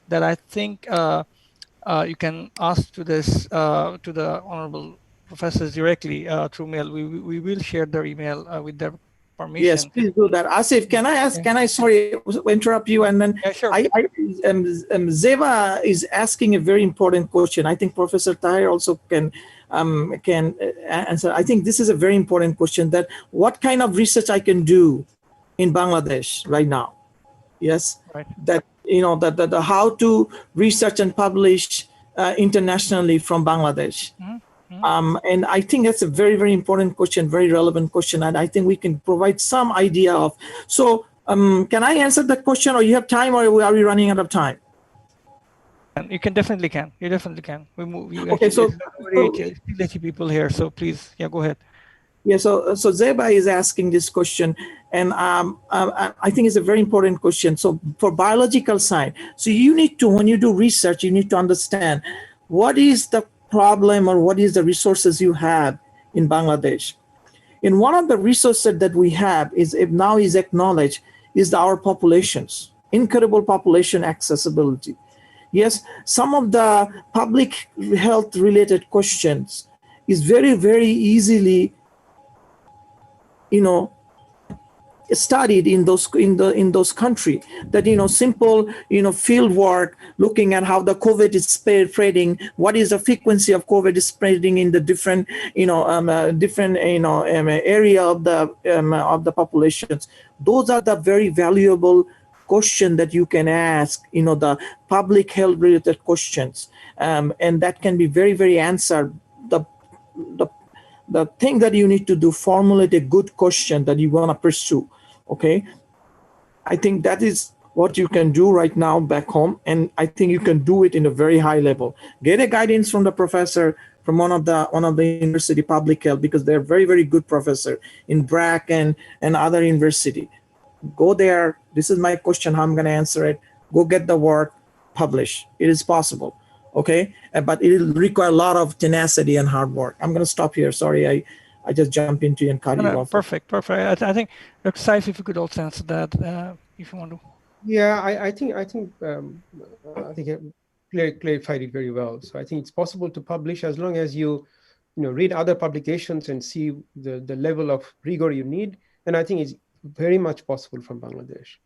S1: that I think you can ask to the honorable professors directly through mail. We will share their email with their permission.
S4: Yes, please do that. Asif, can I ask? Can I interrupt you? And then
S1: yeah, sure.
S4: Zeva is asking a very important question. I think Professor Taher also can answer. I think this is a very important question. That what kind of research I can do in Bangladesh right now? Yes,
S1: right.
S4: That the how to research and publish internationally from Bangladesh. And I think that's a very, very important question, very relevant question, and I think we can provide some idea of. So, can I answer that question, or you have time, or are we running out of time?
S1: You can definitely can. You definitely can.
S4: Okay, so
S1: 80 people here, so please, yeah, go ahead.
S4: Yeah, so Zeba is asking this question, and I think it's a very important question. So for biological science, so you need to, when you do research, you need to understand what is the problem or what is the resources you have in Bangladesh. And one of the resources that we have is now is acknowledged is our populations, incredible population accessibility. Yes, some of the public health related questions is very, very easily studied in those countries, that simple field work looking at how the COVID is spreading, what is the frequency of COVID is spreading in the different area of the populations. Those are the very valuable question that you can ask, the public health related questions, and that can be very, very answered. The thing that you need to do, formulate a good question that you want to pursue. Okay, I think that is what you can do right now back home, and I think you can do it in a very high level. Get a guidance from the professor from one of the university public health, because they're very, very good professor in BRAC and other university. Go there. This is my question. How I'm going to answer it. Go get the work, publish. It is possible. Okay, but it will require a lot of tenacity and hard work. I'm going to stop here. Sorry, I just jumped into you and cut you off.
S1: Perfect. I think Dr. Saif, if you could also answer that, if you want to.
S3: Yeah, I think clarified it very well. So I think it's possible to publish as long as you read other publications and see the level of rigor you need, and I think it's very much possible from Bangladesh.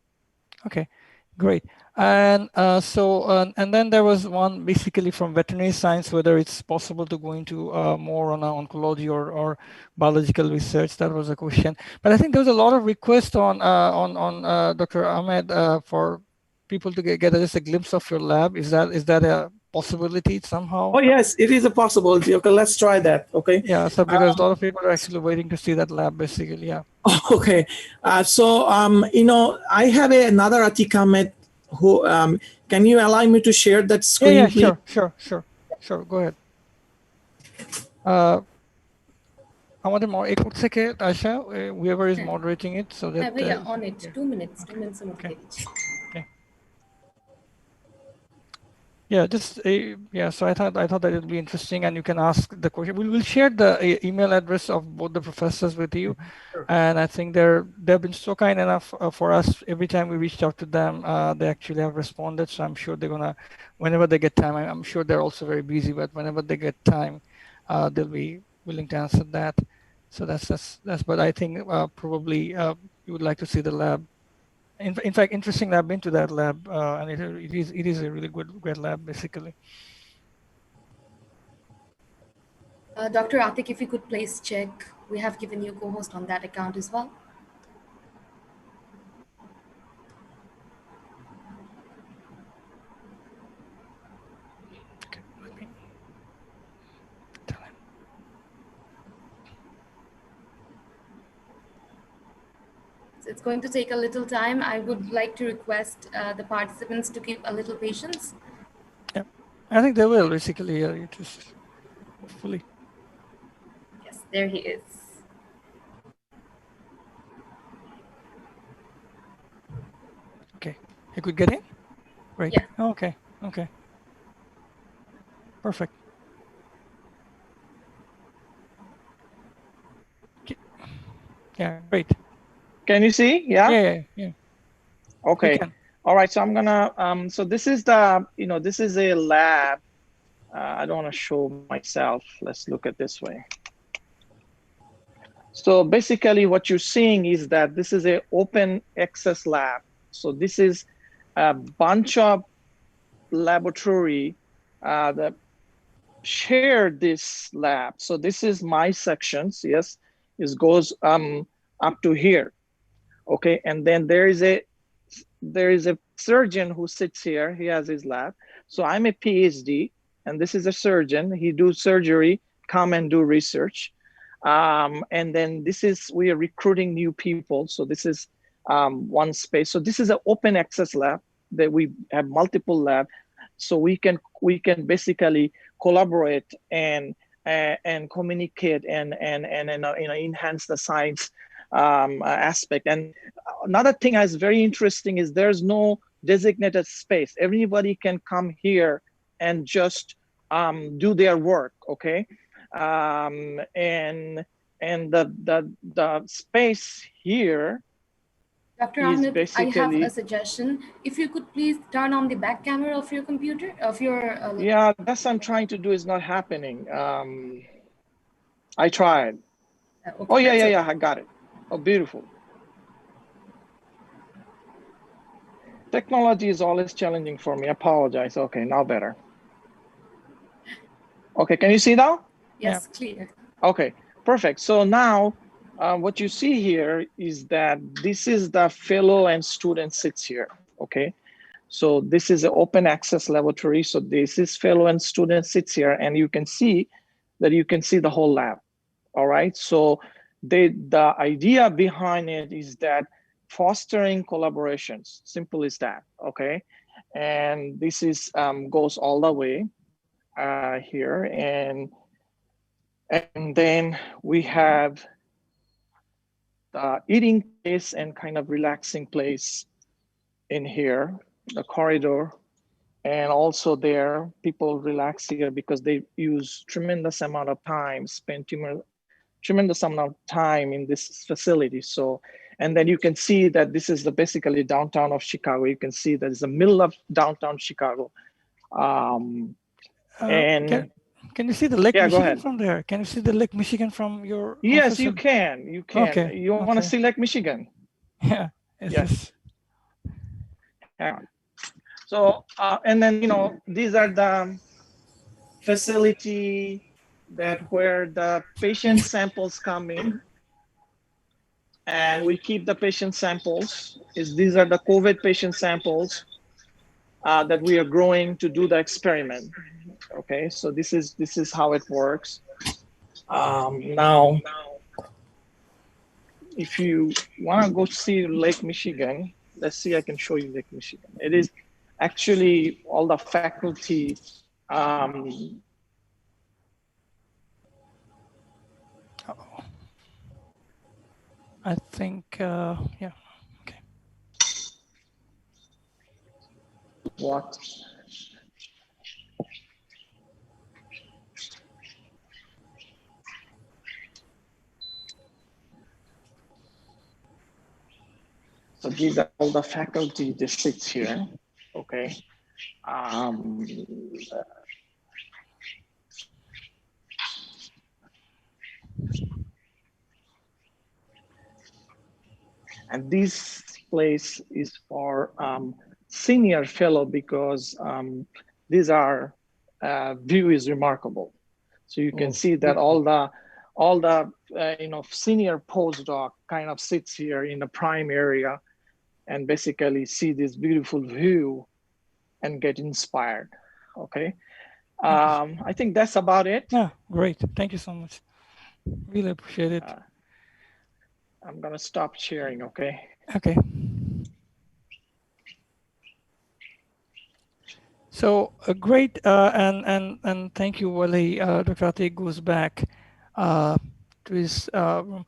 S1: Okay, great. And and then there was one basically from veterinary science, whether it's possible to go into more on oncology or biological research. That was a question. But I think there was a lot of requests on Dr. Ahmed for people to get just a glimpse of your lab. Is that a possibility somehow?
S4: Oh yes, it is a possibility. Okay, let's try that. Okay.
S1: Yeah, so because a lot of people are actually waiting to see that lab, basically. Yeah.
S4: Okay, so I have another Atique U Ahmed who can you allow me to share that screen?
S1: Yeah,
S4: please?
S1: Sure. Go ahead. আমাদের একটু থেকে আশা whoever is moderating it, so that
S5: on it 2 minutes
S1: Yeah, just yeah. So I thought that it'd be interesting, and you can ask the question. We'll share the email address of both the professors with you,
S2: Sure.
S1: and I think they've been so kind enough for us. Every time we reached out to them, they actually have responded. So I'm sure they're gonna, whenever they get time. I'm sure they're also very busy, but whenever they get time, they'll be willing to answer that. So that's. But I think probably you would like to see the lab. In fact, interesting. I've been to that lab, and it is a really great lab, basically.
S5: Dr. Atik, if you could please check, we have given you co-host on that account as well.
S1: Okay, let me tell him.
S5: So it's going to take a little time. I would like to request the participants to keep a little patience.
S1: Yeah, I think they will basically. Yeah, it is hopefully.
S5: Yes, there he is.
S1: Okay, you could get in. Great.
S5: Yeah.
S1: Okay. Okay. Perfect. K- Yeah. Great.
S6: Can you see? Yeah.
S1: Yeah. We
S6: Okay.
S1: can.
S6: All right. So I'm gonna. So this is the. This is a lab. I don't want to show myself. Let's look at this way. So basically, what you're seeing is that this is a open access lab. So this is a bunch of laboratory that share this lab. So this is my sections. Yes, it goes up to here. Okay, and then there is a surgeon who sits here. He has his lab. So I'm a PhD, and this is a surgeon. He do surgery, come and do research. And then we are recruiting new people. So this is one space. So this is an open access lab that we have multiple lab. So we can basically collaborate and communicate and enhance the science aspect. And another thing that's very interesting is there's no designated space. Everybody can come here and just do their work. Okay, and the space here
S5: Dr.
S6: is
S5: Ahmed, I have
S6: basically.
S5: a suggestion. If you could please turn on the back camera of your computer, of your.
S6: Yeah, that's what I'm trying to do is not happening. I tried.
S5: Okay,
S6: Oh,
S5: that's okay.
S6: yeah, I got it. Oh, beautiful. Technology is always challenging for me. I apologize. Okay, now better. Okay, can you see now?
S5: Yes, clear.
S6: Okay, perfect. So now what you see here is that this is the fellow and student sits here. Okay, so this is an open access laboratory. So this is fellow and student sits here, and you can see that you can see the whole lab. All right, so the idea behind it is that fostering collaborations, simple as that. Okay, and this is goes all the way here, and then we have the eating place and kind of relaxing place in here, the corridor. And also there, people relax here because they use tremendous amount of time, spend tremendous amount of time in this facility. So, and then you can see that this is basically downtown of Chicago. You can see that it's the middle of downtown Chicago. And
S1: can you see the Lake
S6: yeah, go
S1: Michigan
S6: ahead.
S1: from there? Can you see the Lake Michigan from your
S6: Yes,
S1: office?
S6: you can. You can.
S1: Okay.
S6: You want to see Lake Michigan?
S1: Yeah.
S6: Yes. Hang on. So, and then, these are the facility that where the patient samples come in, and we keep the patient samples. These are the COVID patient samples that we are growing to do the experiment. Okay, so this is how it works. Now, if you want to go see Lake Michigan, let's see. I can show you Lake Michigan. It is actually all the faculty.
S1: I think, yeah. Okay.
S6: What? So these are all the faculty that sits here. Okay. Um, and this place is for senior fellow because these are view is remarkable. So you can see that all the senior postdoc kind of sits here in the prime area and basically see this beautiful view and get inspired. Okay. I think that's about it.
S1: Yeah, great. Thank you so much. Really appreciate it.
S6: I'm gonna stop sharing, okay?
S1: Okay. So great, and thank you, Wale. Dr. Atik goes back to his room.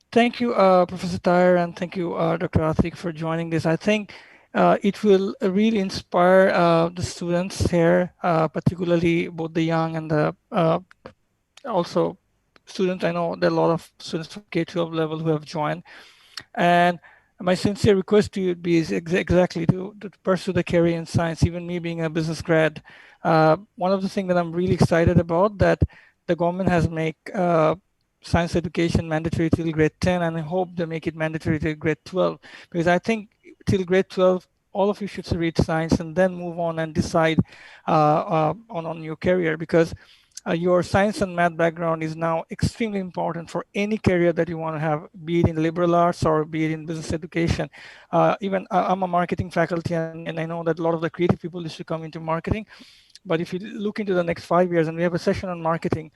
S1: Thank you, Professor Taher, and thank you, Dr. Atik, for joining this. I think it will really inspire the students here, particularly both the young and the also students. I know there are a lot of students from K-12 level who have joined. And my sincere request to you would be is exactly to pursue the career in science, even me being a business grad. One of the things that I'm really excited about that the government has make science education mandatory till grade 10, and I hope they make it mandatory till grade 12, because I think till grade 12, all of you should read science and then move on and decide on your career, because your science and math background is now extremely important for any career that you want to have, be it in liberal arts or be it in business education. Even I'm a marketing faculty, and I know that a lot of the creative people used to come into marketing. But if you look into the next 5 years, and we have a session on marketing,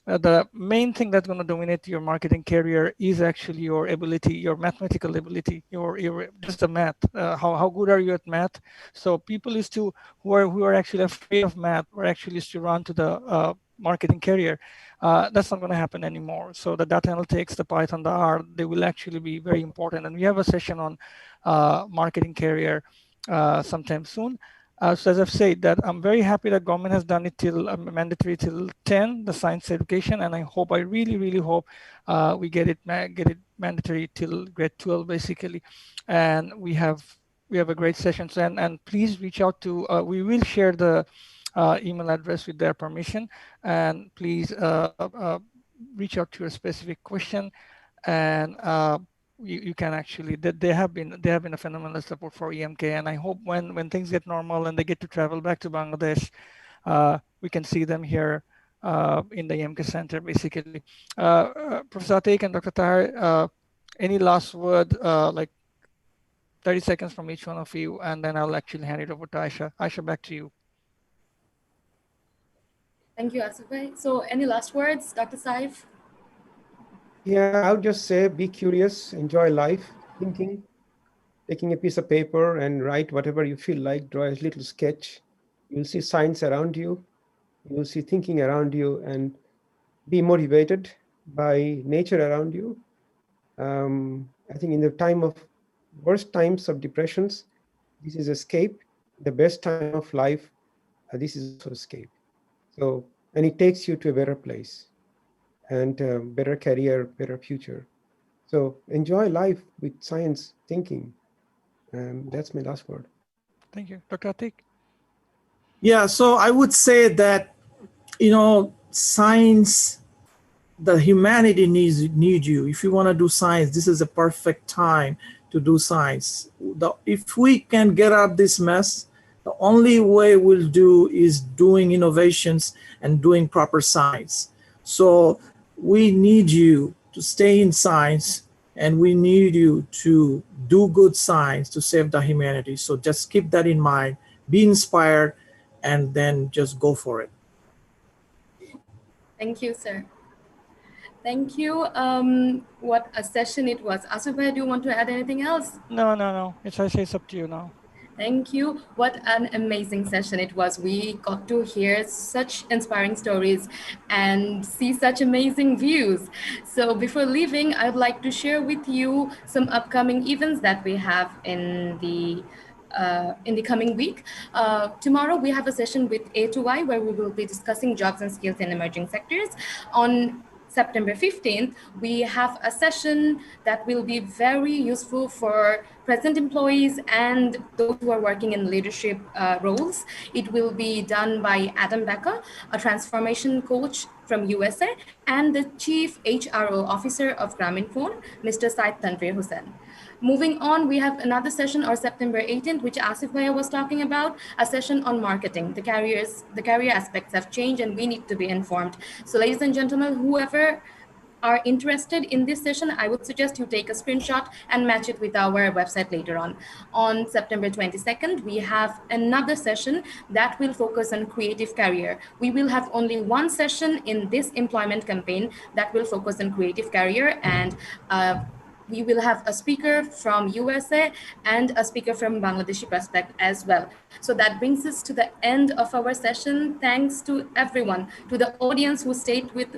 S1: the main thing that's going to dominate your marketing career is actually your ability, your mathematical ability, your just the math. How good are you at math? So people used to who are actually afraid of math, or actually used to run to the marketing career. That's not going to happen anymore. So the data analytics, the Python, the R, they will actually be very important. And we have a session on marketing career sometime soon. So as I've said, that I'm very happy that government has done it till mandatory till 10, the science education, and I really hope we get it mandatory till grade 12 basically, and we have a great session. So, and please reach out to. We will share the email address with their permission, and please reach out to your specific question, and you can actually they have been a phenomenal support for EMK, and I hope when things get normal and they get to travel back to Bangladesh, we can see them here in the EMK Center basically. Professor Atik and Dr. Taher, any last word, like 30 seconds from each one of you, and then I'll actually hand it over to Aisha. Aisha, back to you.
S5: Thank you, Asif bhai. So any last words, Dr. Saif?
S3: Yeah, I would just say be curious, enjoy life, thinking, taking a piece of paper and write whatever you feel like, draw a little sketch. You'll see science around you, you'll see thinking around you, and be motivated by nature around you. I think in the time of worst times of depressions, this is escape. The best time of life, this is also escape. So, and it takes you to a better place and better career, better future. So enjoy life with science thinking. That's my last word.
S1: Thank you. Dr. Atik?
S4: Yeah, so I would say that, science, the humanity need you. If you want to do science, this is a perfect time to do science. If we can get out of this mess, the only way we'll do is doing innovations and doing proper science. So we need you to stay in science, and we need you to do good science to save the humanity. So just keep that in mind, be inspired, and then just go for it.
S5: Thank you, sir. Thank you. What a session it was. Asif bhai, do you want to add anything else?
S1: No. It's up to you now.
S5: Thank you. What an amazing session it was. We got to hear such inspiring stories and see such amazing views. So before leaving, I'd like to share with you some upcoming events that we have in the coming week. Tomorrow we have a session with A2Y where we will be discussing jobs and skills in emerging sectors. On September 15th, we have a session that will be very useful for present employees and those who are working in leadership roles. It will be done by Adam Becker, a transformation coach from USA, and the Chief HRO Officer of Grameenphone, Mr. Said Tanvir Hussain. Moving on, we have another session on September 18th, which Asif Bhaiya was talking about, a session on marketing. The career aspects have changed and we need to be informed. So ladies and gentlemen, whoever are interested in this session, I would suggest you take a screenshot and match it with our website later on. On September 22nd, we have another session that will focus on creative career. We will have only one session in this employment campaign that will focus on creative career, and we will have a speaker from USA and a speaker from Bangladeshi perspective as well. So that brings us to the end of our session. Thanks to everyone, to the audience who stayed with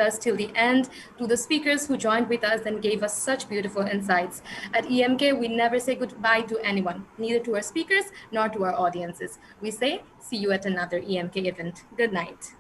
S5: us till the end, to the speakers who joined with us and gave us such beautiful insights. At EMK, we never say goodbye to anyone, neither to our speakers nor to our audiences. We say, see you at another EMK event. Good night.